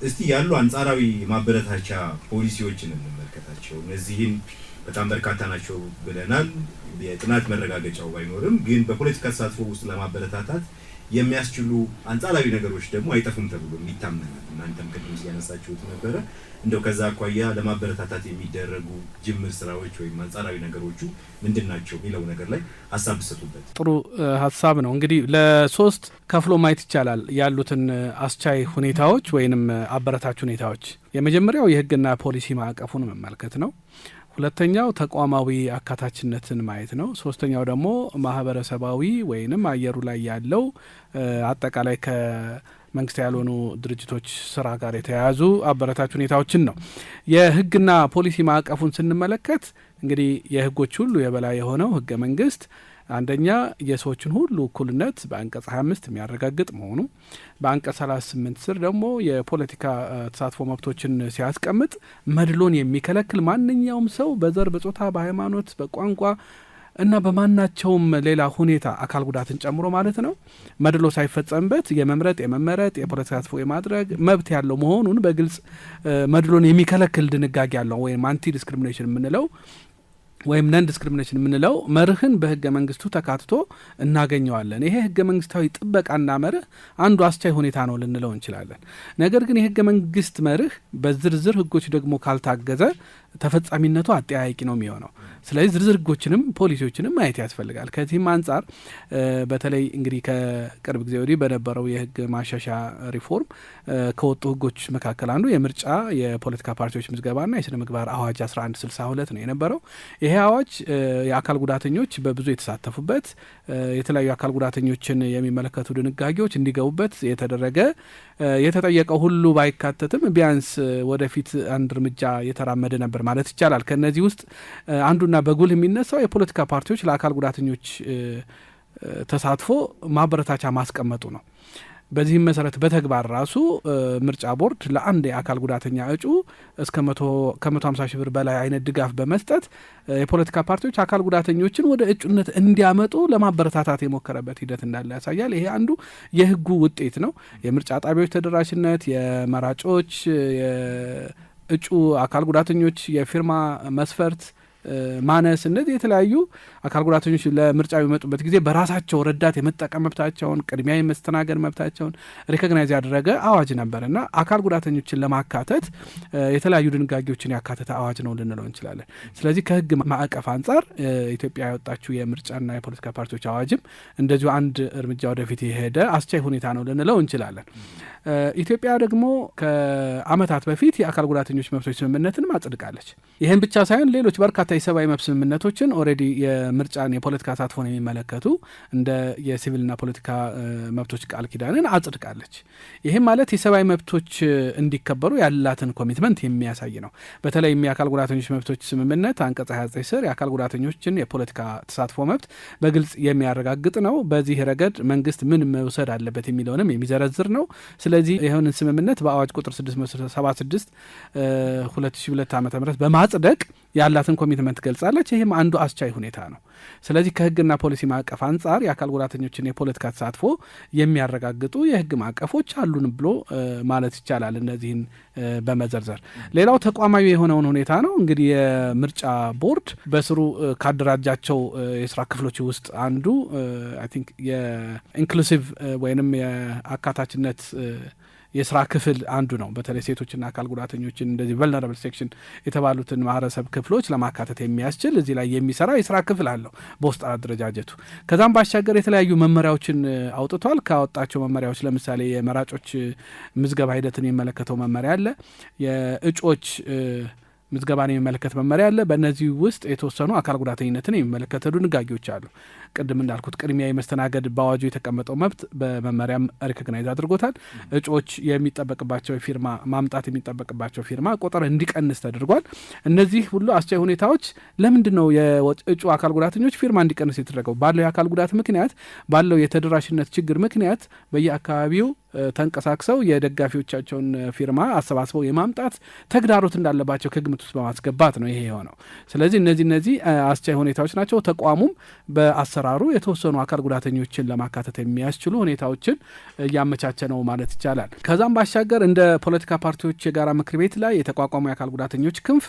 እስቲ ያሉ አንጻራዊ ማበረታቻ ፖሊሲዎችን እንመልከታቸው። እነዚህን በጣም በርካታ ናቸው ብለናል። የጥናት መረጋገጫው ባይኖርም ግን በፖለቲካ ተሳትፎ ውስጥ ለማበረታታት የሚያስችሉ አንጻራዊ ነገሮች ደግሞ አይጠፉም ተብሎ ይታመናል። እናንተም ቅድም ሲያነሳችሁት ነበረ። እንደው ከዛ አኳያ ለማበረታታት የሚደረጉ ጅምር ስራዎች ወይም አንጻራዊ ነገሮቹ ምንድናቸው የሚለው ነገር ላይ ሀሳብ ብሰጡበት ጥሩ ሀሳብ ነው። እንግዲህ ለሶስት ከፍሎ ማየት ይቻላል ያሉትን አስቻይ ሁኔታዎች ወይንም አበረታች ሁኔታዎች። የመጀመሪያው የህግና ፖሊሲ ማዕቀፉን መመልከት ነው። ሁለተኛው ተቋማዊ አካታችነትን ማየት ነው። ሶስተኛው ደግሞ ማህበረሰባዊ ወይንም አየሩ ላይ ያለው አጠቃላይ ከመንግስት ያልሆኑ ድርጅቶች ስራ ጋር የተያያዙ አበረታች ሁኔታዎችን ነው። የህግና ፖሊሲ ማዕቀፉን ስንመለከት እንግዲህ የህጎች ሁሉ የበላይ የሆነው ህገ መንግስት አንደኛ የሰዎችን ሁሉ እኩልነት በአንቀጽ 25 የሚያረጋግጥ መሆኑ፣ በአንቀጽ 38 ስር ደግሞ የፖለቲካ ተሳትፎ መብቶችን ሲያስቀምጥ መድሎን የሚከለክል ማንኛውም ሰው በዘር፣ በጾታ፣ በሃይማኖት፣ በቋንቋ እና በማናቸውም ሌላ ሁኔታ አካል ጉዳትን ጨምሮ ማለት ነው መድሎ ሳይፈጸምበት የመምረጥ፣ የመመረጥ፣ የፖለቲካ ተሳትፎ የማድረግ መብት ያለው መሆኑን በግልጽ መድሎን የሚከለክል ድንጋጌ ያለው ወይም አንቲ ዲስክሪሚኔሽን የምንለው ወይም ነን ዲስክሪሚኔሽን የምንለው መርህን በህገ መንግስቱ ተካትቶ እናገኘዋለን። ይሄ ህገ መንግስታዊ ጥበቃና መርህ አንዱ አስቻይ ሁኔታ ነው ልንለው እንችላለን። ነገር ግን የህገ መንግስት መርህ በዝርዝር ህጎች ደግሞ ካልታገዘ ተፈጻሚነቱ አጠያያቂ ነው የሚሆነው። ስለዚህ ዝርዝር ህጎችንም ፖሊሲዎችንም ማየት ያስፈልጋል። ከዚህም አንጻር በተለይ እንግዲህ ከቅርብ ጊዜ ወዲህ በነበረው የህግ ማሻሻያ ሪፎርም ከወጡ ህጎች መካከል አንዱ የምርጫ የፖለቲካ ፓርቲዎች ምዝገባና የስነ ምግባር አዋጅ 1162 ነው የነበረው። ይሄ አዋጅ የአካል ጉዳተኞች በብዙ የተሳተፉበት የተለያዩ አካል ጉዳተኞችን የሚመለከቱ ድንጋጌዎች እንዲገቡበት የተደረገ የተጠየቀው ሁሉ ባይካተትም ቢያንስ ወደፊት አንድ እርምጃ የተራመደ ነበር ማለት ይቻላል። ከነዚህ ውስጥ አንዱና በጉልህ የሚነሳው የፖለቲካ ፓርቲዎች ለአካል ጉዳተኞች ተሳትፎ ማበረታቻ ማስቀመጡ ነው። በዚህም መሰረት በተግባር ራሱ ምርጫ ቦርድ ለአንድ የአካል ጉዳተኛ እጩ እስከ 150 ሺህ ብር በላይ አይነት ድጋፍ በመስጠት የፖለቲካ ፓርቲዎች አካል ጉዳተኞችን ወደ እጩነት እንዲያመጡ ለማበረታታት የሞከረበት ሂደት እንዳለ ያሳያል። ይሄ አንዱ የህጉ ውጤት ነው። የምርጫ ጣቢያዎች ተደራሽነት፣ የመራጮች የእጩ አካል ጉዳተኞች የፊርማ መስፈርት ማነስ እነዚህ የተለያዩ አካል ጉዳተኞች ለምርጫ የሚመጡበት ጊዜ በራሳቸው ረዳት የመጠቀም መብታቸውን ቅድሚያ የመስተናገድ መብታቸውን ሪኮግናይዝ ያደረገ አዋጅ ነበርና አካል ጉዳተኞችን ለማካተት የተለያዩ ድንጋጌዎችን ያካተተ አዋጅ ነው ልንለው እንችላለን። ስለዚህ ከህግ ማዕቀፍ አንጻር ኢትዮጵያ ያወጣችው የምርጫና የፖለቲካ ፓርቲዎች አዋጅም እንደዚሁ አንድ እርምጃ ወደፊት የሄደ አስቻይ ሁኔታ ነው ልንለው እንችላለን። ኢትዮጵያ ደግሞ ከአመታት በፊት የአካል ጉዳተኞች መብቶች ስምምነትን አጽድቃለች። ይህን ብቻ ሳይሆን ሌሎች በርካታ የሰብአዊ መብት ስምምነቶችን ኦልሬዲ የምርጫን የፖለቲካ ተሳትፎን የሚመለከቱ እንደ የሲቪልና ፖለቲካ መብቶች ቃል ኪዳንን አጽድቃለች። ይህም ማለት የሰብአዊ መብቶች እንዲከበሩ ያላትን ኮሚትመንት የሚያሳይ ነው። በተለይም የአካል ጉዳተኞች መብቶች ስምምነት አንቀጽ 29 ስር የአካል ጉዳተኞችን የፖለቲካ ተሳትፎ መብት በግልጽ የሚያረጋግጥ ነው። በዚህ ረገድ መንግስት ምን መውሰድ አለበት የሚለውንም የሚዘረዝር ነው። ስለዚህ ይህንን ስምምነት በአዋጅ ቁጥር 676 2002 ዓ.ም በማጽደቅ ያላትን ኮሚትመንት ገልጻለች። ይህም አንዱ አስቻይ ሁኔታ ነው። ስለዚህ ከህግና ፖሊሲ ማዕቀፍ አንጻር የአካል ጉዳተኞችን የፖለቲካ ተሳትፎ የሚያረጋግጡ የህግ ማዕቀፎች አሉን ብሎ ማለት ይቻላል። እነዚህን በመዘርዘር ሌላው ተቋማዊ የሆነውን ሁኔታ ነው። እንግዲህ የምርጫ ቦርድ በስሩ ካደራጃቸው የስራ ክፍሎች ውስጥ አንዱ አይ ቲንክ የኢንክሉሲቭ ወይንም የአካታችነት የስራ ክፍል አንዱ ነው። በተለይ ሴቶችና አካል ጉዳተኞችን እንደዚህ ቨልነራብል ሴክሽን የተባሉትን ማህበረሰብ ክፍሎች ለማካተት የሚያስችል እዚህ ላይ የሚሰራ የስራ ክፍል አለው በውስጥ አደረጃጀቱ። ከዛም ባሻገር የተለያዩ መመሪያዎችን አውጥቷል። ካወጣቸው መመሪያዎች ለምሳሌ የመራጮች ምዝገባ ሂደትን የሚመለከተው መመሪያ አለ። የእጩዎች ምዝገባን የሚመለከት መመሪያ አለ። በእነዚህ ውስጥ የተወሰኑ አካል ጉዳተኝነትን የሚመለከቱ ድንጋጌዎች አሉ። ቅድም እንዳልኩት ቅድሚያ የመስተናገድ በአዋጁ የተቀመጠው መብት በመመሪያም ሪኮግናይዝ አድርጎታል። እጩዎች የሚጠበቅባቸው ፊርማ ማምጣት የሚጠበቅባቸው ፊርማ ቁጥር እንዲቀንስ ተደርጓል። እነዚህ ሁሉ አስቻይ ሁኔታዎች ለምንድን ነው የእጩ አካል ጉዳተኞች ፊርማ እንዲቀንስ የተደረገው? ባለው የአካል ጉዳት ምክንያት ባለው የተደራሽነት ችግር ምክንያት በየአካባቢው ተንቀሳቅሰው የደጋፊዎቻቸውን ፊርማ አሰባስበው የማምጣት ተግዳሮት እንዳለባቸው ከግምት ውስጥ በማስገባት ነው ይሄ የሆነው። ስለዚህ እነዚህ አስቻይ ሁኔታዎች ናቸው። ተቋሙም በአሰራሩ የተወሰኑ አካል ጉዳተኞችን ለማካተት የሚያስችሉ ሁኔታዎችን እያመቻቸ ነው ማለት ይቻላል። ከዛም ባሻገር እንደ ፖለቲካ ፓርቲዎች የጋራ ምክር ቤት ላይ የተቋቋሙ የአካል ጉዳተኞች ክንፍ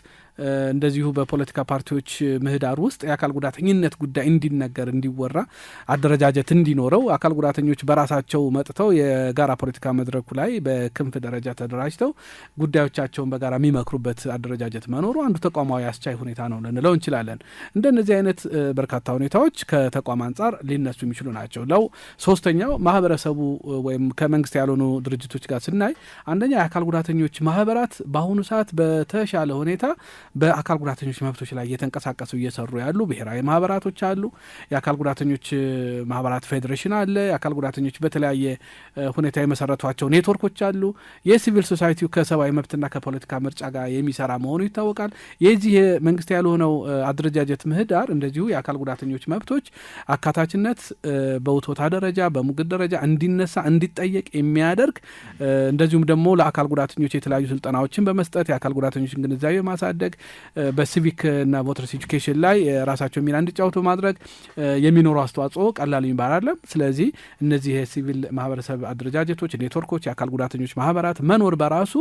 እንደዚሁ በፖለቲካ ፓርቲዎች ምህዳር ውስጥ የአካል ጉዳተኝነት ጉዳይ እንዲነገር እንዲወራ አደረጃጀት እንዲኖረው አካል ጉዳተኞች በራሳቸው መጥተው የጋራ ፖለቲካ መድረኩ ላይ በክንፍ ደረጃ ተደራጅተው ጉዳዮቻቸውን በጋራ የሚመክሩበት አደረጃጀት መኖሩ አንዱ ተቋማዊ አስቻይ ሁኔታ ነው ልንለው እንችላለን። እንደነዚህ አይነት በርካታ ሁኔታዎች ከተቋም አንጻር ሊነሱ የሚችሉ ናቸው። ሶስተኛው ማህበረሰቡ ወይም ከመንግስት ያልሆኑ ድርጅቶች ጋር ስናይ አንደኛ የአካል ጉዳተኞች ማህበራት በአሁኑ ሰዓት በተሻለ ሁኔታ በአካል ጉዳተኞች መብቶች ላይ እየተንቀሳቀሱ እየሰሩ ያሉ ብሔራዊ ማህበራቶች አሉ። የአካል ጉዳተኞች ማህበራት ፌዴሬሽን አለ። የአካል ጉዳተኞች በተለያየ ሁኔታ የመሰረቷቸው ኔትወርኮች አሉ። የሲቪል ሶሳይቲው ከሰብአዊ መብትና ከፖለቲካ ምርጫ ጋር የሚሰራ መሆኑ ይታወቃል። የዚህ መንግስት ያልሆነው አደረጃጀት ምህዳር እንደዚሁ የአካል ጉዳተኞች መብቶች አካታችነት በውቶታ ደረጃ በሙግት ደረጃ እንዲነሳ እንዲጠየቅ የሚያደርግ እንደዚሁም ደግሞ ለአካል ጉዳተኞች የተለያዩ ስልጠናዎችን በመስጠት የአካል ጉዳተኞችን ግንዛቤ ማሳደግ በሲቪክ እና ቮተርስ ኤጁኬሽን ላይ ራሳቸው ሚና እንዲጫወቱ ማድረግ የሚኖረው አስተዋጽኦ ቀላል የሚባል አይደለም። ስለዚህ እነዚህ የሲቪል ማህበረሰብ አደረጃጀቶች፣ ኔትወርኮች፣ የአካል ጉዳተኞች ማህበራት መኖር በራሱ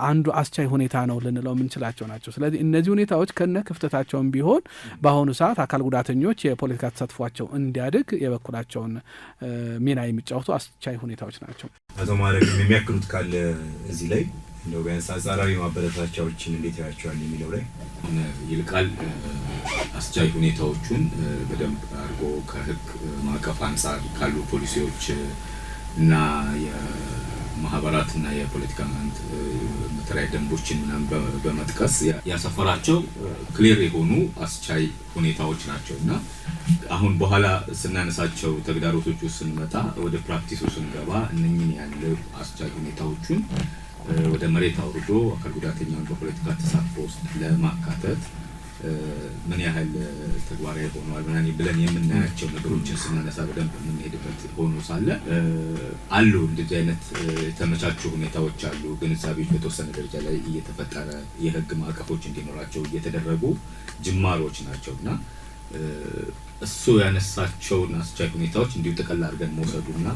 አንዱ አስቻይ ሁኔታ ነው ልንለው የምንችላቸው ናቸው። ስለዚህ እነዚህ ሁኔታዎች ከነ ክፍተታቸውን ቢሆን በአሁኑ ሰዓት አካል ጉዳተኞች የፖለቲካ ተሳትፏቸው እንዲያድግ የበኩላቸውን ሚና የሚጫወቱ አስቻይ ሁኔታዎች ናቸው። አቶ ማረግ የሚያክሉት ካለ እዚህ ላይ እንደው ቢያንስ አንጻራዊ ማበረታቻዎችን እንዴት ያያቸዋል የሚለው ላይ ይልቃል አስቻይ ሁኔታዎቹን በደንብ አድርጎ ከህግ ማዕቀፍ አንጻር ካሉ ፖሊሲዎች እና የማህበራትና የፖለቲካ መተዳደሪያ ደንቦችን በመጥቀስ ያሰፈራቸው ክሊር የሆኑ አስቻይ ሁኔታዎች ናቸውና አሁን በኋላ ስናነሳቸው ተግዳሮቶቹ ስንመጣ ወደ ፕራክቲሱ ስንገባ እነኚህን ያለ አስቻይ ሁኔታዎቹን ወደ መሬት አውርዶ አካል ጉዳተኛውን በፖለቲካ ተሳትፎ ውስጥ ለማካተት ምን ያህል ተግባራዊ ሆኗል ብለን የምናያቸው ነገሮችን ስናነሳ በደንብ የምንሄድበት ሆኖ ሳለ አሉ እንደዚህ አይነት የተመቻቹ ሁኔታዎች አሉ። ግንዛቤዎች በተወሰነ ደረጃ ላይ እየተፈጠረ የህግ ማዕቀፎች እንዲኖራቸው እየተደረጉ ጅማሮች ናቸውና እሱ ያነሳቸውን አስቻይ ሁኔታዎች እንዲሁ ጠቅላላ አድርገን መውሰዱና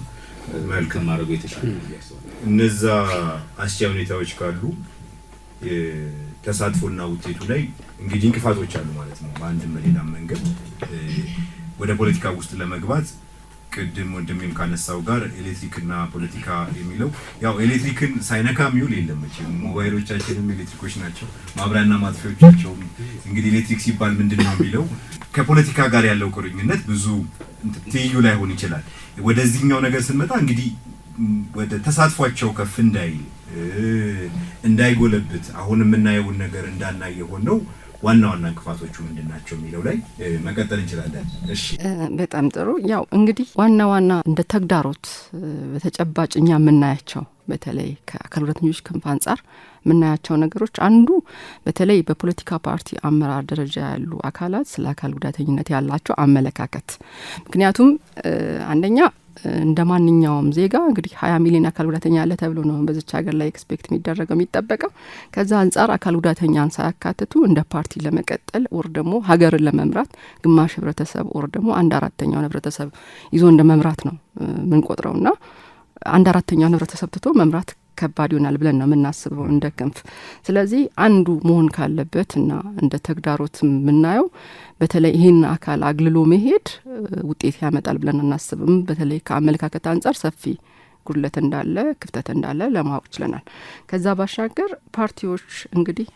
መልካም ማድረጉ የተሻለ ያስባል። እነዛ አስቻይ ሁኔታዎች ካሉ ተሳትፎና ውጤቱ ላይ እንግዲህ እንቅፋቶች አሉ ማለት ነው። በአንድም በሌላም መንገድ ወደ ፖለቲካ ውስጥ ለመግባት ቅድም ወንድሜም ካነሳው ጋር ኤሌክትሪክና ፖለቲካ የሚለው ያው ኤሌክትሪክን ሳይነካ የሚውል የለም መቼም ሞባይሎቻችንም ኤሌክትሪኮች ናቸው፣ ማብሪያና ማጥፊያዎቻቸውም። እንግዲህ ኤሌክትሪክ ሲባል ምንድነው የሚለው ከፖለቲካ ጋር ያለው ቁርኝነት ብዙ ትይዩ ላይሆን ይችላል። ወደዚህኛው ነገር ስንመጣ እንግዲህ ወደ ተሳትፏቸው ከፍ እንዳይጎለብት አሁን የምናየውን ነገር እንዳናየ ሆነው ዋና እንቅፋቶቹ ምንድናቸው የሚለው ላይ መቀጠል እንችላለን። እሺ በጣም ጥሩ። ያው እንግዲህ ዋና እንደ ተግዳሮት በተጨባጭ እኛ የምናያቸው በተለይ ከአካል ጉዳተኞች ክንፍ አንጻር የምናያቸው ነገሮች አንዱ በተለይ በፖለቲካ ፓርቲ አመራር ደረጃ ያሉ አካላት ስለ አካል ጉዳተኝነት ያላቸው አመለካከት። ምክንያቱም አንደኛ እንደ ማንኛውም ዜጋ እንግዲህ 20 ሚሊዮን አካል ጉዳተኛ ያለ ተብሎ ነው በዚች ሀገር ላይ ኤክስፔክት የሚጠበቀው። ከዛ አንጻር አካል ጉዳተኛን ሳያካትቱ እንደ ፓርቲ ለመቀጠል ወር ደግሞ ሀገርን ለመምራት ግማሽ ህብረተሰብ ወር ደግሞ 1/4 ህብረተሰብ ይዞ እንደ መምራት ነው ምንቆጥረውና 1/4 ህብረተሰብ ትቶ መምራት ከባድ ይሆናል ብለን ነው የምናስበው እንደ ክንፍ። ስለዚህ አንዱ መሆን ካለበት እና እንደ ተግዳሮት የምናየው በተለይ ይህን አካል አግልሎ መሄድ ውጤት ያመጣል ብለን አናስብም። በተለይ ከአመለካከት አንጻር ሰፊ ጉድለት እንዳለ ክፍተት እንዳለ ለማወቅ ችለናል። ከዛ ባሻገር ፓርቲዎች እንግዲህ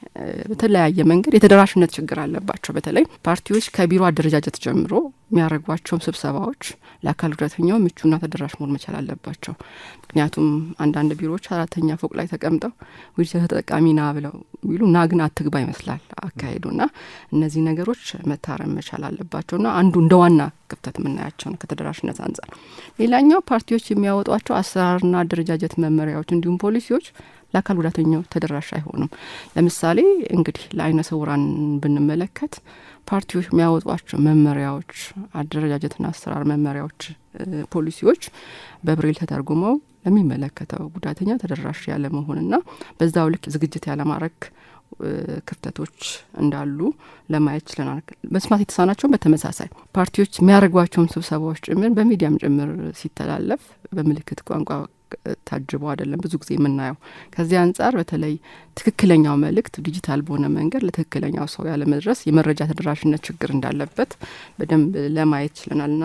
በተለያየ መንገድ የተደራሽነት ችግር አለባቸው። በተለይ ፓርቲዎች ከቢሮ አደረጃጀት ጀምሮ የሚያደርጓቸውም ስብሰባዎች ለአካል ጉዳተኛው ምቹና ተደራሽ መሆን መቻል አለባቸው። ምክንያቱም አንዳንድ ቢሮዎች 4ኛ ፎቅ ላይ ተቀምጠው ዊልቸር ተጠቃሚ ና ብለው ቢሉ ና ግን አትግባ ይመስላል አካሄዱና እነዚህ ነገሮች መታረም መቻል አለባቸውና አንዱ እንደ ዋና ክፍተት የምናያቸው ነው ከተደራሽነት አንጻር። ሌላኛው ፓርቲዎች የሚያወጧቸው አሰራርና አደረጃጀት መመሪያዎች እንዲሁም ፖሊሲዎች ለአካል ጉዳተኛው ተደራሽ አይሆኑም። ለምሳሌ እንግዲህ ለአይነ ስውራን ብንመለከት ፓርቲዎች የሚያወጧቸው መመሪያዎች፣ አደረጃጀትና አሰራር መመሪያዎች፣ ፖሊሲዎች በብሬል ተተርጉመው ለሚመለከተው ጉዳተኛ ተደራሽ ያለ መሆንና በዛው ልክ ዝግጅት ያለማድረግ ክፍተቶች እንዳሉ ለማየት ችለናል። መስማት የተሳናቸውን በተመሳሳይ ፓርቲዎች የሚያደርጓቸውን ስብሰባዎች ጭምር በሚዲያም ጭምር ሲተላለፍ በምልክት ቋንቋ ታጅቦ አይደለም ብዙ ጊዜ የምናየው። ከዚህ አንጻር በተለይ ትክክለኛው መልእክት ዲጂታል በሆነ መንገድ ለትክክለኛው ሰው ያለ መድረስ የመረጃ ተደራሽነት ችግር እንዳለበት በደንብ ለማየት ችለናልና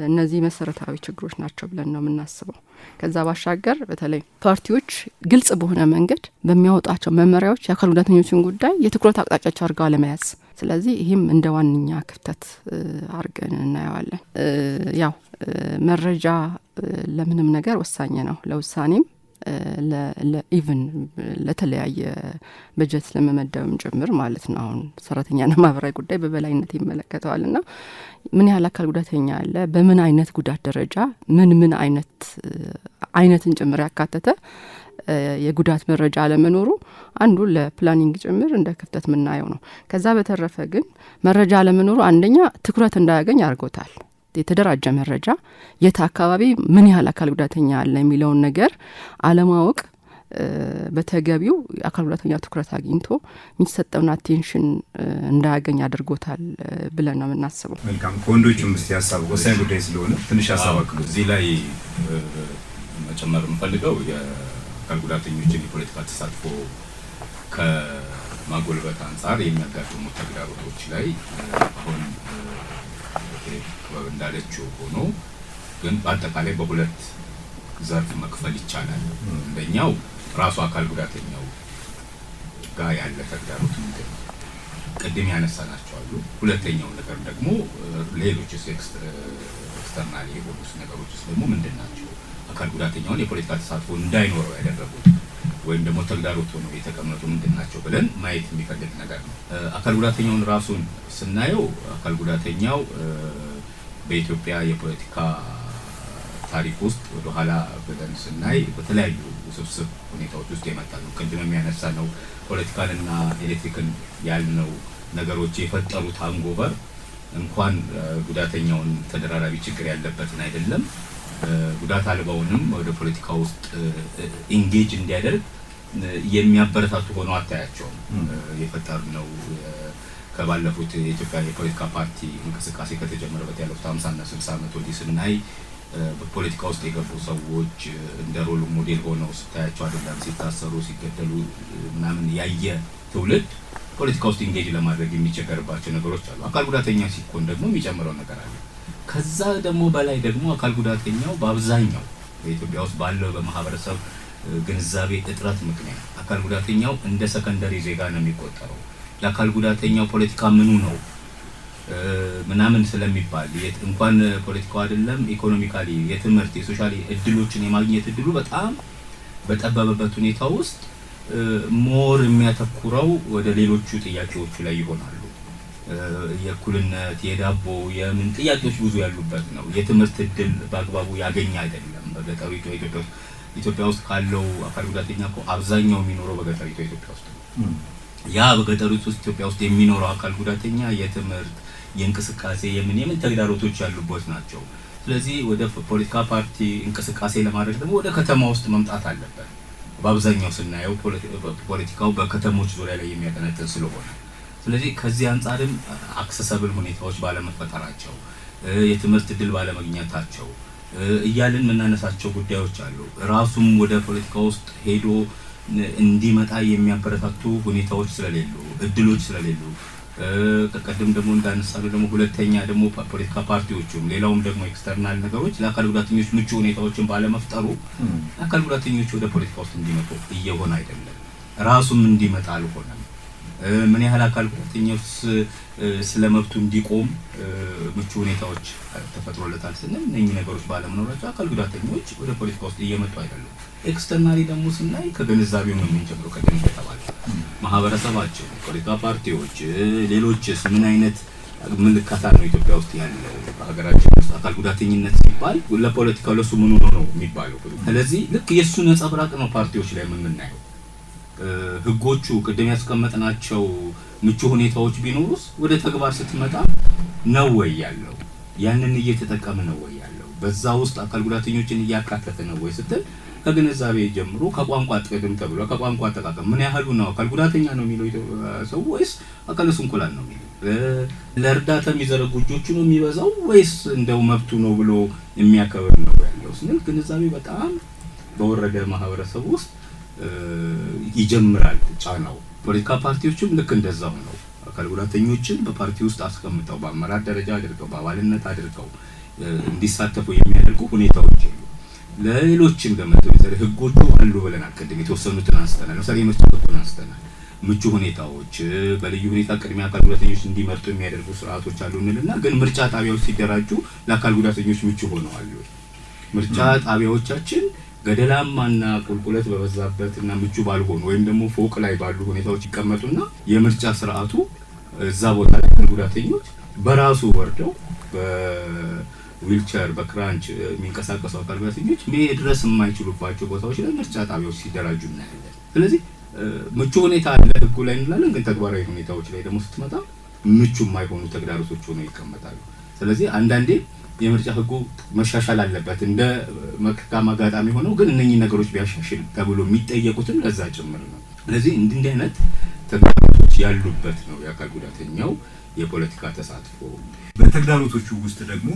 እነዚህ መሰረታዊ ችግሮች ናቸው ብለን ነው የምናስበው። ከዛ ባሻገር በተለይ ፓርቲዎች ግልጽ በሆነ መንገድ በሚያወጣቸው መመሪያዎች የአካል ጉዳተኞችን ጉዳይ የትኩረት አቅጣጫቸው አድርገው አለመያዝ። ስለዚህ ይህም እንደ ዋነኛ ክፍተት አድርገን እናየዋለን። ያው መረጃ ለምንም ነገር ወሳኝ ነው። ለውሳኔም ለኢቭን ለተለያየ በጀት ለመመደብም ጭምር ማለት ነው። አሁን ሰራተኛና ማህበራዊ ጉዳይ በበላይነት ይመለከተዋልና ምን ያህል አካል ጉዳተኛ አለ፣ በምን አይነት ጉዳት ደረጃ ምን አይነትን ጭምር ያካተተ የጉዳት መረጃ አለመኖሩ አንዱ ለፕላኒንግ ጭምር እንደ ክፍተት የምናየው ነው። ከዛ በተረፈ ግን መረጃ አለመኖሩ አንደኛ ትኩረት እንዳያገኝ አድርጎታል። የተደራጀ መረጃ የት አካባቢ ምን ያህል አካል ጉዳተኛ አለ የሚለውን ነገር አለማወቅ በተገቢው አካል ጉዳተኛ ትኩረት አግኝቶ የሚሰጠውን አቴንሽን እንዳያገኝ አድርጎታል ብለን ነው የምናስበው። መልካም። ከወንዶቹም እስቲ ሀሳብ ወሳኝ ጉዳይ ስለሆነ ትንሽ ሀሳብ አክሉ። እዚህ ላይ መጨመር የምፈልገው የአካል ጉዳተኞችን የፖለቲካ ተሳትፎ ከማጎልበት አንጻር የሚያጋጥሙ ተግዳሮቶች ላይ አሁን ክበብ እንዳለችው ሆኖ ግን በአጠቃላይ በሁለት ዘርፍ መክፈል ይቻላል። አንደኛው ራሱ አካል ጉዳተኛው ጋር ያለ ተግዳሮት ምንድን ነው? ቅድም ያነሳናቸው አሉ። ሁለተኛው ነገር ደግሞ ሌሎች ኤክስተርናል የሆኑ ነገሮች ደግሞ ምንድን ናቸው? አካል ጉዳተኛውን የፖለቲካ ተሳትፎ እንዳይኖረው ያደረጉት ወይም ደግሞ ተግዳሮት ሆነው የተቀመጡ ምንድን ናቸው ብለን ማየት የሚፈልግ ነገር ነው። አካል ጉዳተኛውን ራሱን ስናየው አካል ጉዳተኛው በኢትዮጵያ የፖለቲካ ታሪክ ውስጥ ወደ ኋላ ብለን ስናይ በተለያዩ ውስብስብ ሁኔታዎች ውስጥ የመጣ ነው። ቅድም የሚያነሳ ነው ፖለቲካንና ኤሌክትሪክን ያልነው ነገሮች የፈጠሩት አንጎበር እንኳን ጉዳተኛውን ተደራራቢ ችግር ያለበትን አይደለም ጉዳት አልባውንም ወደ ፖለቲካ ውስጥ ኢንጌጅ እንዲያደርግ የሚያበረታቱ ሆነው አታያቸውም። የፈጠርነው ከባለፉት የኢትዮጵያ የፖለቲካ ፓርቲ እንቅስቃሴ ከተጀመረበት ያለፉት 50 እና 60 ዓመት ወዲህ ስናይ በፖለቲካ ውስጥ የገቡ ሰዎች እንደ ሮል ሞዴል ሆነው ስታያቸው አይደለም ሲታሰሩ ሲገደሉ ምናምን ያየ ትውልድ ፖለቲካ ውስጥ ኢንጌጅ ለማድረግ የሚቸገርባቸው ነገሮች አሉ። አካል ጉዳተኛ ሲኮን ደግሞ የሚጨምረው ነገር አለ። ከዛ ደግሞ በላይ ደግሞ አካል ጉዳተኛው በአብዛኛው በኢትዮጵያ ውስጥ ባለው በማህበረሰብ ግንዛቤ እጥረት ምክንያት አካል ጉዳተኛው እንደ ሰከንደሪ ዜጋ ነው የሚቆጠረው። ለአካል ጉዳተኛው ፖለቲካ ምኑ ነው ምናምን ስለሚባል እንኳን ፖለቲካው አይደለም ኢኮኖሚካሊ የትምህርት የሶሻሊ እድሎችን የማግኘት እድሉ በጣም በጠበበበት ሁኔታ ውስጥ ሞር የሚያተኩረው ወደ ሌሎቹ ጥያቄዎቹ ላይ ይሆናሉ። የእኩልነት የዳቦ የምን ጥያቄዎች ብዙ ያሉበት ነው። የትምህርት እድል በአግባቡ ያገኘ አይደለም። በገጠሪቱ ኢትዮጵያ ውስጥ ካለው አካል ጉዳተኛ እኮ አብዛኛው የሚኖረው በገጠሪቱ ኢትዮጵያ ውስጥ ነው። ያ በገጠሪቱ ውስጥ ኢትዮጵያ ውስጥ የሚኖረው አካል ጉዳተኛ የትምህርት የእንቅስቃሴ የምን ተግዳሮቶች ያሉበት ናቸው። ስለዚህ ወደ ፖለቲካ ፓርቲ እንቅስቃሴ ለማድረግ ደግሞ ወደ ከተማ ውስጥ መምጣት አለበት። በአብዛኛው ስናየው ፖለቲካው በከተሞች ዙሪያ ላይ የሚያጠነጥን ስለሆነ ስለዚህ ከዚህ አንጻርም አክሰሰብል ሁኔታዎች ባለመፈጠራቸው የትምህርት እድል ባለማግኘታቸው እያልን የምናነሳቸው ጉዳዮች አሉ። ራሱም ወደ ፖለቲካ ውስጥ ሄዶ እንዲመጣ የሚያበረታቱ ሁኔታዎች ስለሌሉ እድሎች ስለሌሉ ቀደም ደግሞ እንዳነሳለው ደግሞ ሁለተኛ ደግሞ ፖለቲካ ፓርቲዎቹም ሌላውም ደግሞ ኤክስተርናል ነገሮች ለአካል ጉዳተኞች ምቹ ሁኔታዎችን ባለመፍጠሩ አካል ጉዳተኞች ወደ ፖለቲካ ውስጥ እንዲመጡ እየሆነ አይደለም። ራሱም እንዲመጣ አልሆነም። ምን ያህል አካል ጉዳተኞች ስለመብቱ እንዲቆም ምቹ ሁኔታዎች ተፈጥሮለታል ስንል እነኚህ ነገሮች ባለመኖራቸው አካል ጉዳተኞች ወደ ፖለቲካ ውስጥ እየመጡ አይደለም። ኤክስተርናሊ ደግሞ ስናይ ከግንዛቤው ነው የምንጀምረው። ቀደም ተባለ ማህበረሰባችን፣ ፖለቲካ ፓርቲዎች፣ ሌሎችስ ምን አይነት ምልከታ ነው ኢትዮጵያ ውስጥ ያለው? በሀገራችን ውስጥ አካል ጉዳተኝነት ሲባል ለፖለቲካው ለሱ ምን ነው የሚባለው? ስለዚህ ልክ የሱ ነጸብራቅ ነው ፓርቲዎች ላይ የምናየው። ህጎቹ ቅድም ያስቀመጥናቸው ምቹ ሁኔታዎች ቢኖሩስ ወደ ተግባር ስትመጣ ነው ወይ ያለው? ያንን እየተጠቀመ ነው ወይ ያለው? በዛ ውስጥ አካል ጉዳተኞችን እያካተተ ነው ወይ ስትል ከግንዛቤ ጀምሮ ከቋንቋ ጥቅም ተብሎ ከቋንቋ አጠቃቀም ምን ያህሉ ነው አካል ጉዳተኛ ነው የሚለው ሰው ወይስ አካለ ስንኩላን ነው የሚለው? ለእርዳታ የሚዘረጉ እጆቹ ነው የሚበዛው ወይስ እንደው መብቱ ነው ብሎ የሚያከብር ነው ያለው ስንል ግንዛቤ በጣም በወረደ ማህበረሰብ ውስጥ ይጀምራል ጫናው። ፖለቲካ ፓርቲዎችም ልክ እንደዛው ነው። አካል ጉዳተኞችን በፓርቲ ውስጥ አስቀምጠው በአመራር ደረጃ አድርገው በአባልነት አድርገው እንዲሳተፉ የሚያደርጉ ሁኔታዎች አሉ። ለሌሎችም ለምሳሌ ህጎቹ አሉ ብለናል። ቅድም የተወሰኑትን አንስተናል። ለምሳሌ ምርጫ ህጉን አንስተናል። ምቹ ሁኔታዎች በልዩ ሁኔታ ቅድሚያ አካል ጉዳተኞች እንዲመርጡ የሚያደርጉ ስርዓቶች አሉ እንልና ግን ምርጫ ጣቢያዎች ሲደራጁ ለአካል ጉዳተኞች ምቹ ሆነዋል። ምርጫ ጣቢያዎቻችን ገደላማና ቁልቁለት በበዛበትና ምቹ ባልሆኑ ወይም ደግሞ ፎቅ ላይ ባሉ ሁኔታዎች ይቀመጡና የምርጫ ስርዓቱ እዛ ቦታ ላይ አካል ጉዳተኞች በራሱ ወርደው በዊልቸር በክራንች የሚንቀሳቀሱ አካል ጉዳተኞች መድረስ የማይችሉባቸው ቦታዎች ላይ ምርጫ ጣቢያዎች ሲደራጁ እናያለን። ስለዚህ ምቹ ሁኔታ አለ ህጉ ላይ እንላለን፣ ግን ተግባራዊ ሁኔታዎች ላይ ደግሞ ስትመጣ ምቹ የማይሆኑ ተግዳሮቶች ሆነው ይቀመጣሉ። ስለዚህ አንዳንዴ የምርጫ ህጉ መሻሻል አለበት እንደ መልካም አጋጣሚ ሆነው ግን እነኚህ ነገሮች ቢያሻሽል ተብሎ የሚጠየቁትም ለዛ ጭምር ነው። ስለዚህ እንዲህ አይነት ተግዳሮቶች ያሉበት ነው የአካል ጉዳተኛው የፖለቲካ ተሳትፎ። በተግዳሮቶቹ ውስጥ ደግሞ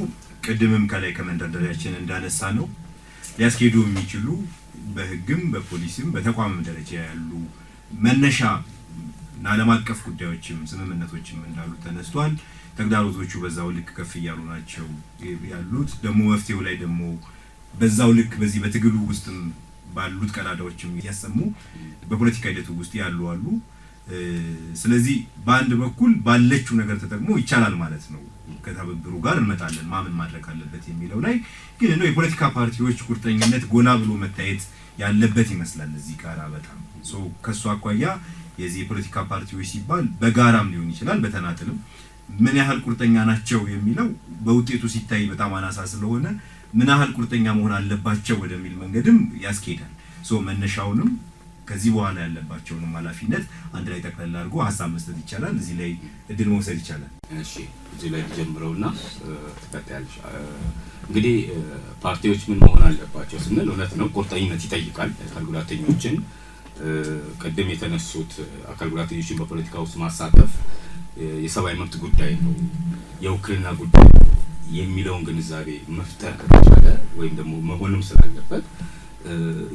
ቅድምም ከላይ ከመንደርደሪያችን እንዳነሳ ነው ሊያስኬዱ የሚችሉ በህግም በፖሊስም በተቋምም ደረጃ ያሉ መነሻ እና ዓለም አቀፍ ጉዳዮችም ስምምነቶችም እንዳሉ ተነስቷል። ተግዳሮቶቹ በዛው ልክ ከፍ እያሉ ናቸው ያሉት። ደግሞ መፍትሄው ላይ ደግሞ በዛው ልክ በዚህ በትግሉ ውስጥም ባሉት ቀዳዳዎችም ያሰሙ በፖለቲካ ሂደቱ ውስጥ ያሉ አሉ። ስለዚህ በአንድ በኩል ባለችው ነገር ተጠቅሞ ይቻላል ማለት ነው። ከተብብሩ ጋር እንመጣለን ማምን ማድረግ አለበት የሚለው ላይ ግን ነው የፖለቲካ ፓርቲዎች ቁርጠኝነት ጎላ ብሎ መታየት ያለበት ይመስላል። እዚህ ጋር በጣም ከሱ አኳያ የዚህ የፖለቲካ ፓርቲዎች ሲባል በጋራም ሊሆን ይችላል በተናጥልም ምን ያህል ቁርጠኛ ናቸው የሚለው በውጤቱ ሲታይ በጣም አናሳ ስለሆነ ምን ያህል ቁርጠኛ መሆን አለባቸው ወደሚል መንገድም ያስኬዳል። መነሻውንም ከዚህ በኋላ ያለባቸውንም ኃላፊነት አንድ ላይ ጠቅለል አድርጎ ሀሳብ መስጠት ይቻላል። እዚህ ላይ እድል መውሰድ ይቻላል። እሺ እዚህ ላይ ጀምረውና ተከታያለሽ። እንግዲህ ፓርቲዎች ምን መሆን አለባቸው ስንል እውነት ነው ቁርጠኝነት ይጠይቃል። አካል ጉዳተኞችን ቀደም የተነሱት አካል ጉዳተኞችን በፖለቲካ ውስጥ ማሳተፍ የሰብአዊ መብት ጉዳይ ነው፣ የውክልና ጉዳይ የሚለውን ግንዛቤ መፍጠር ከተቻለ ወይም ደግሞ መሆንም ስላለበት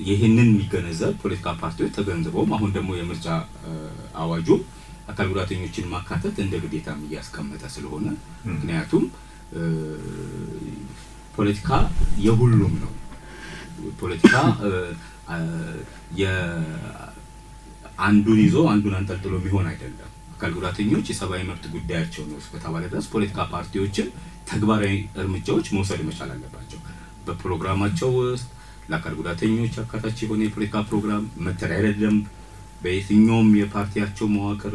ይህንን የሚገነዘብ ፖለቲካ ፓርቲዎች ተገንዝበውም አሁን ደግሞ የምርጫ አዋጁ አካል ጉዳተኞችን ማካተት እንደ ግዴታም እያስቀመጠ ስለሆነ ምክንያቱም ፖለቲካ የሁሉም ነው። ፖለቲካ አንዱን ይዞ አንዱን አንጠልጥሎ የሚሆን አይደለም። አካል ጉዳተኞች የሰብአዊ መብት ጉዳያቸው ነው እስከተባለ ድረስ ፖለቲካ ፓርቲዎችን ተግባራዊ እርምጃዎች መውሰድ መቻል አለባቸው። በፕሮግራማቸው ውስጥ ለአካል ጉዳተኞች አካታች የሆነ የፖለቲካ ፕሮግራም፣ መተዳደሪያ ደንብ በየትኛውም የፓርቲያቸው መዋቅር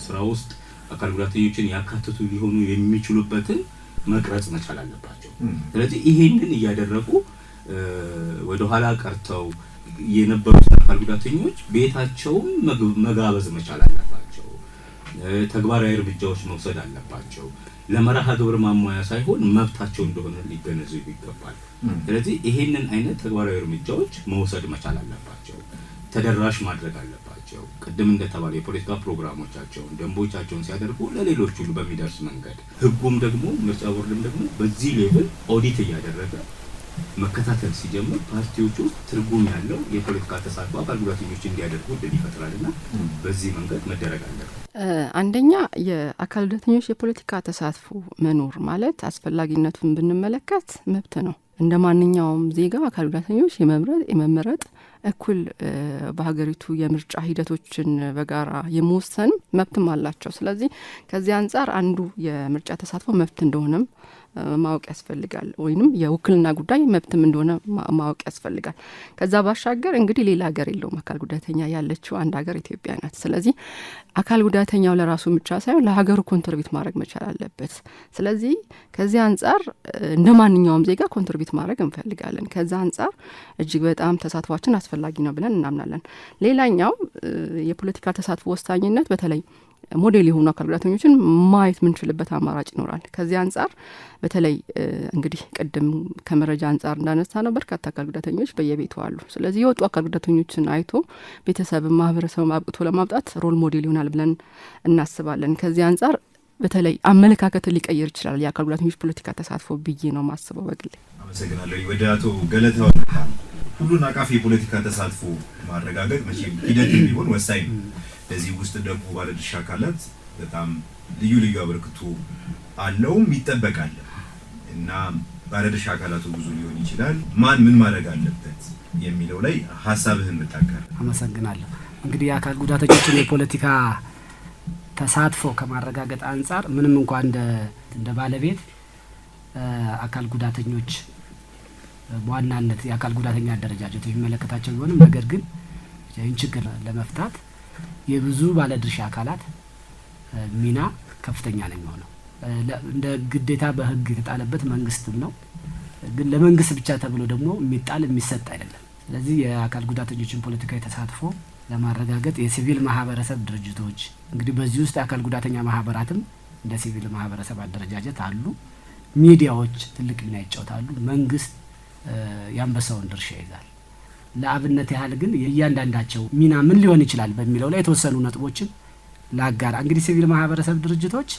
ስራ ውስጥ አካል ጉዳተኞችን ያካትቱ ሊሆኑ የሚችሉበትን መቅረጽ መቻል አለባቸው። ስለዚህ ይሄንን እያደረጉ ወደ ኋላ ቀርተው የነበሩት አካል ጉዳተኞች ቤታቸውን መጋበዝ መቻል አለባቸው። ተግባራዊ እርምጃዎች መውሰድ አለባቸው። ለመርሃ ግብር ማሟያ ሳይሆን መብታቸው እንደሆነ ሊገነዘቡ ይገባል። ስለዚህ ይሄንን አይነት ተግባራዊ እርምጃዎች መውሰድ መቻል አለባቸው። ተደራሽ ማድረግ አለባቸው። ቅድም እንደተባለ የፖለቲካ ፕሮግራሞቻቸውን፣ ደንቦቻቸውን ሲያደርጉ ለሌሎች ሁሉ በሚደርስ መንገድ ህጉም ደግሞ ምርጫ ቦርድም ደግሞ በዚህ ሌቭል ኦዲት እያደረገ መከታተል ሲጀምር ፓርቲዎቹ ትርጉም ያለው የፖለቲካ ተሳትፎ አካል ጉዳተኞች እንዲያደርጉ እድል ይፈጥራልና በዚህ መንገድ መደረግ አለበት። አንደኛ የአካል ጉዳተኞች የፖለቲካ ተሳትፎ መኖር ማለት አስፈላጊነቱን ብንመለከት መብት ነው። እንደ ማንኛውም ዜጋ አካል ጉዳተኞች የመመረጥ እኩል በሀገሪቱ የምርጫ ሂደቶችን በጋራ የመወሰን መብትም አላቸው። ስለዚህ ከዚህ አንጻር አንዱ የምርጫ ተሳትፎ መብት እንደሆነም ማወቅ ያስፈልጋል። ወይንም የውክልና ጉዳይ መብትም እንደሆነ ማወቅ ያስፈልጋል። ከዛ ባሻገር እንግዲህ ሌላ ሀገር የለውም አካል ጉዳተኛ ያለችው አንድ ሀገር ኢትዮጵያ ናት። ስለዚህ አካል ጉዳተኛው ለራሱ ብቻ ሳይሆን ለሀገሩ ኮንትሪቢዩት ማድረግ መቻል አለበት። ስለዚህ ከዚህ አንጻር እንደ ማንኛውም ዜጋ ኮንትሪቢዩት ማድረግ እንፈልጋለን። ከዛ አንጻር እጅግ በጣም ተሳትፏችን አስፈላጊ ነው ብለን እናምናለን። ሌላኛው የፖለቲካ ተሳትፎ ወሳኝነት በተለይ ሞዴል የሆኑ አካል ጉዳተኞችን ማየት ምንችልበት አማራጭ ይኖራል። ከዚህ አንጻር በተለይ እንግዲህ ቅድም ከመረጃ አንጻር እንዳነሳ ነው በርካታ አካል ጉዳተኞች በየቤቱ አሉ። ስለዚህ የወጡ አካል ጉዳተኞችን አይቶ ቤተሰብን ማህበረሰብን አብቅቶ ለማምጣት ሮል ሞዴል ይሆናል ብለን እናስባለን። ከዚህ አንጻር በተለይ አመለካከትን ሊቀይር ይችላል የአካል ጉዳተኞች ፖለቲካ ተሳትፎ ብዬ ነው ማስበው በግሌ። አመሰግናለሁ። ወደ አቶ ገለታው ሁሉን አቃፊ የፖለቲካ ተሳትፎ ማረጋገጥ መቼም ሂደት ቢሆን ወሳኝ ነው። ለዚህ ውስጥ ደግሞ ባለድርሻ አካላት በጣም ልዩ ልዩ አበርክቶ አለውም ይጠበቃል እና ባለድርሻ አካላቱ ብዙ ሊሆን ይችላል። ማን ምን ማድረግ አለበት የሚለው ላይ ሀሳብህን ብታቀርብ። አመሰግናለሁ። እንግዲህ የአካል ጉዳተኞችን የፖለቲካ ተሳትፎ ከማረጋገጥ አንጻር ምንም እንኳን እንደ ባለቤት አካል ጉዳተኞች በዋናነት የአካል ጉዳተኛ አደረጃጀት የሚመለከታቸው ቢሆንም ነገር ግን ይህን ችግር ለመፍታት የብዙ ባለድርሻ አካላት ሚና ከፍተኛ ነው የሚሆነው። እንደ ግዴታ በህግ የተጣለበት መንግስትም ነው፣ ግን ለመንግስት ብቻ ተብሎ ደግሞ የሚጣል የሚሰጥ አይደለም። ስለዚህ የአካል ጉዳተኞችን ፖለቲካዊ ተሳትፎ ለማረጋገጥ የሲቪል ማህበረሰብ ድርጅቶች እንግዲህ በዚህ ውስጥ የአካል ጉዳተኛ ማህበራትም እንደ ሲቪል ማህበረሰብ አደረጃጀት አሉ። ሚዲያዎች ትልቅ ሚና ይጫወታሉ። መንግስት የአንበሳውን ድርሻ ይዛል። ለአብነት ያህል ግን እያንዳንዳቸው ሚና ምን ሊሆን ይችላል በሚለው ላይ የተወሰኑ ነጥቦችን ላጋራ። እንግዲህ ሲቪል ማህበረሰብ ድርጅቶች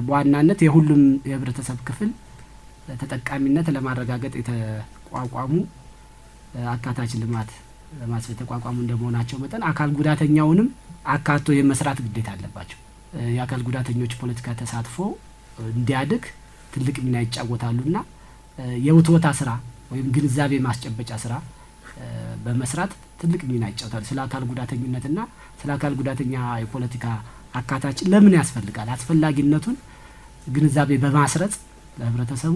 በዋናነት የሁሉም የህብረተሰብ ክፍል ተጠቃሚነት ለማረጋገጥ የተቋቋሙ አካታች ልማት ለማስፈት የተቋቋሙ እንደመሆናቸው መጠን አካል ጉዳተኛውንም አካቶ የመስራት ግዴታ አለባቸው። የአካል ጉዳተኞች ፖለቲካ ተሳትፎ እንዲያድግ ትልቅ ሚና ይጫወታሉና የውትወታ ስራ ወይም ግንዛቤ ማስጨበጫ ስራ በመስራት ትልቅ ሚና ይጫወታሉ። ስለ አካል ጉዳተኝነትና ስለ አካል ጉዳተኛ የፖለቲካ አካታች ለምን ያስፈልጋል አስፈላጊነቱን ግንዛቤ በማስረጽ ለህብረተሰቡ፣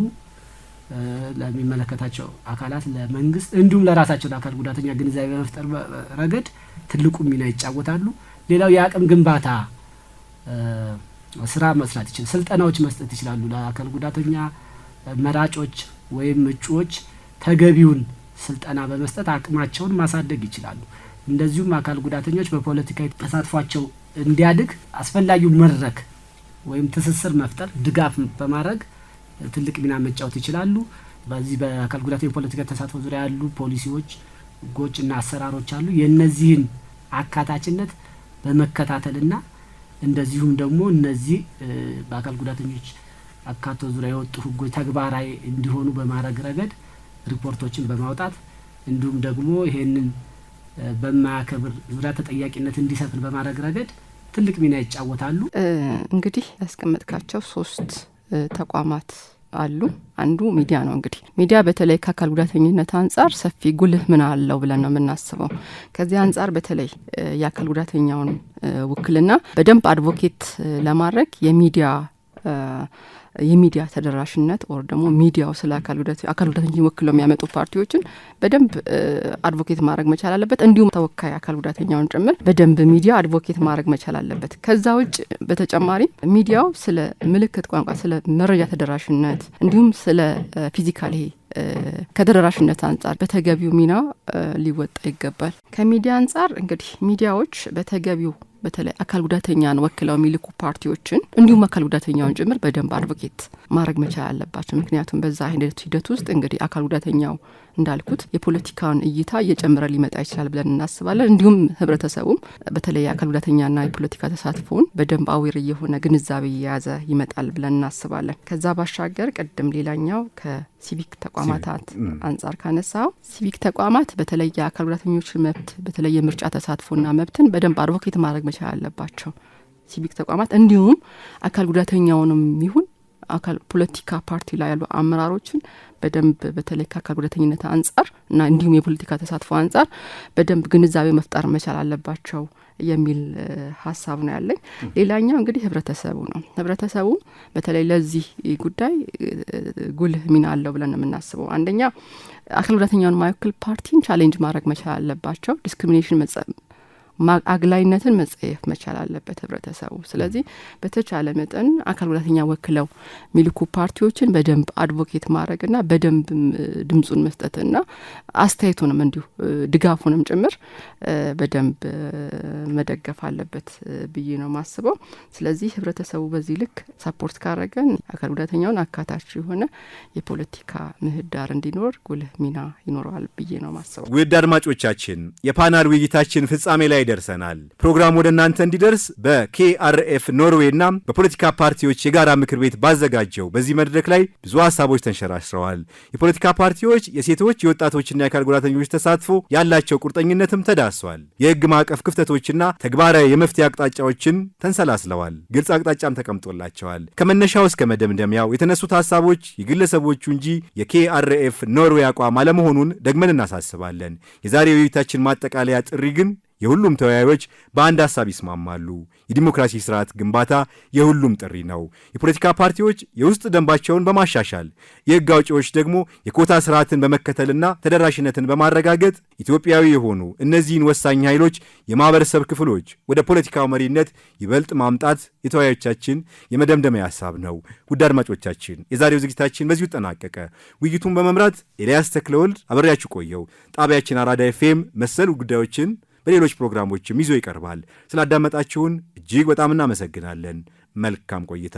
ለሚመለከታቸው አካላት፣ ለመንግስት እንዲሁም ለራሳቸው ለአካል ጉዳተኛ ግንዛቤ በመፍጠር ረገድ ትልቁ ሚና ይጫወታሉ። ሌላው የአቅም ግንባታ ስራ መስራት ይችላል። ስልጠናዎች መስጠት ይችላሉ። ለአካል ጉዳተኛ መራጮች ወይም እጩዎች ተገቢውን ስልጠና በመስጠት አቅማቸውን ማሳደግ ይችላሉ። እንደዚሁም አካል ጉዳተኞች በፖለቲካዊ ተሳትፏቸው እንዲያድግ አስፈላጊው መድረክ ወይም ትስስር መፍጠር፣ ድጋፍ በማድረግ ትልቅ ሚና መጫወት ይችላሉ። በዚህ በአካል ጉዳተኛ የፖለቲካ ተሳትፎ ዙሪያ ያሉ ፖሊሲዎች፣ ህጎችና አሰራሮች አሉ። የእነዚህን አካታችነት በመከታተልና እንደዚሁም ደግሞ እነዚህ በአካል ጉዳተኞች አካቶ ዙሪያ የወጡ ህጎች ተግባራዊ እንዲሆኑ በማድረግ ረገድ ሪፖርቶችን በማውጣት እንዲሁም ደግሞ ይሄንን በማያከብር ዙሪያ ተጠያቂነት እንዲሰፍን በማድረግ ረገድ ትልቅ ሚና ይጫወታሉ። እንግዲህ ያስቀመጥካቸው 3 ተቋማት አሉ። አንዱ ሚዲያ ነው። እንግዲህ ሚዲያ በተለይ ከአካል ጉዳተኝነት አንጻር ሰፊ ጉልህ ምን አለው ብለን ነው የምናስበው። ከዚህ አንጻር በተለይ የአካል ጉዳተኛውን ውክልና በደንብ አድቮኬት ለማድረግ የሚዲያ ተደራሽነት ኦር ደግሞ ሚዲያው ስለ አካል ጉዳተኞችን ወክለው የሚያመጡ ፓርቲዎችን በደንብ አድቮኬት ማድረግ መቻል አለበት። እንዲሁም ተወካይ አካል ጉዳተኛውን ጭምር በደንብ ሚዲያ አድቮኬት ማድረግ መቻል አለበት። ከዛ ውጭ በተጨማሪ ሚዲያው ስለ ምልክት ቋንቋ፣ ስለ መረጃ ተደራሽነት እንዲሁም ስለ ፊዚካል ከተደራሽነት አንጻር በተገቢው ሚና ሊወጣ ይገባል። ከሚዲያ አንጻር እንግዲህ ሚዲያዎች በተገቢው በተለይ አካል ጉዳተኛን ወክለው የሚልኩ ፓርቲዎችን እንዲሁም አካል ጉዳተኛውን ጭምር በደንብ አድቮኬት ማድረግ መቻል አለባቸው። ምክንያቱም በዛ ሂደት ውስጥ እንግዲህ አካል ጉዳተኛው እንዳልኩት የፖለቲካውን እይታ እየጨመረ ሊመጣ ይችላል ብለን እናስባለን። እንዲሁም ህብረተሰቡም በተለይ የአካል ጉዳተኛና የፖለቲካ ተሳትፎውን በደንብ አዊር የሆነ ግንዛቤ እየያዘ ይመጣል ብለን እናስባለን። ከዛ ባሻገር ቅድም ሌላኛው ከሲቪክ ተቋማት አንጻር ካነሳው ሲቪክ ተቋማት በተለይ የአካል ጉዳተኞችን መብት በተለይ የምርጫ ተሳትፎና መብትን በደንብ አድቮኬት ማድረግ መቻል አለባቸው ሲቪክ ተቋማት። እንዲሁም አካል ጉዳተኛውንም ይሁን አካል ፖለቲካ ፓርቲ ላይ ያሉ አመራሮችን በደንብ በተለይ ከአካል ጉዳተኝነት አንጻር እና እንዲሁም የፖለቲካ ተሳትፎ አንጻር በደንብ ግንዛቤ መፍጠር መቻል አለባቸው የሚል ሀሳብ ነው ያለኝ። ሌላኛው እንግዲህ ህብረተሰቡ ነው። ህብረተሰቡ በተለይ ለዚህ ጉዳይ ጉልህ ሚና አለው ብለን ነው የምናስበው። አንደኛ አካል ጉዳተኛውን ማይወክል ፓርቲን ቻሌንጅ ማድረግ መቻል አለባቸው። ዲስክሪሚኔሽን አግላይነትን መጸየፍ መቻል አለበት ህብረተሰቡ። ስለዚህ በተቻለ መጠን አካል ጉዳተኛ ወክለው ሚልኩ ፓርቲዎችን በደንብ አድቮኬት ማድረግና በደንብ ድምጹን መስጠትና አስተያየቱንም እንዲሁ ድጋፉንም ጭምር በደንብ መደገፍ አለበት ብዬ ነው ማስበው። ስለዚህ ህብረተሰቡ በዚህ ልክ ሰፖርት ካረገን አካል ጉዳተኛውን አካታች የሆነ የፖለቲካ ምህዳር እንዲኖር ጉልህ ሚና ይኖረዋል ብዬ ነው ማስበው። ውድ አድማጮቻችን የፓናል ውይይታችን ፍጻሜ ላይ ደርሰናል። ፕሮግራሙ ወደ እናንተ እንዲደርስ በኬአርኤፍ ኖርዌይና በፖለቲካ ፓርቲዎች የጋራ ምክር ቤት ባዘጋጀው በዚህ መድረክ ላይ ብዙ ሀሳቦች ተንሸራሽረዋል። የፖለቲካ ፓርቲዎች የሴቶች የወጣቶችና የአካል ጉዳተኞች ተሳትፎ ያላቸው ቁርጠኝነትም ተዳስሷል። የህግ ማዕቀፍ ክፍተቶችና ተግባራዊ የመፍትሄ አቅጣጫዎችን ተንሰላስለዋል። ግልጽ አቅጣጫም ተቀምጦላቸዋል። ከመነሻው እስከ መደምደሚያው የተነሱት ሀሳቦች የግለሰቦቹ እንጂ የኬአርኤፍ ኖርዌይ አቋም አለመሆኑን ደግመን እናሳስባለን። የዛሬው ውይይታችን ማጠቃለያ ጥሪ ግን የሁሉም ተወያዮች በአንድ ሐሳብ ይስማማሉ። የዲሞክራሲ ስርዓት ግንባታ የሁሉም ጥሪ ነው። የፖለቲካ ፓርቲዎች የውስጥ ደንባቸውን በማሻሻል የህግ አውጪዎች ደግሞ የኮታ ስርዓትን በመከተልና ተደራሽነትን በማረጋገጥ ኢትዮጵያዊ የሆኑ እነዚህን ወሳኝ ኃይሎች የማህበረሰብ ክፍሎች ወደ ፖለቲካው መሪነት ይበልጥ ማምጣት የተወያዮቻችን የመደምደሚያ ሐሳብ ነው። ውድ አድማጮቻችን የዛሬው ዝግጅታችን በዚሁ ተጠናቀቀ። ውይይቱን በመምራት ኤልያስ ተክለወልድ አብሬያችሁ ቆየው። ጣቢያችን አራዳ ኤፍኤም መሰል ጉዳዮችን በሌሎች ፕሮግራሞችም ይዞ ይቀርባል። ስላዳመጣችሁን እጅግ በጣም እናመሰግናለን። መልካም ቆይታ።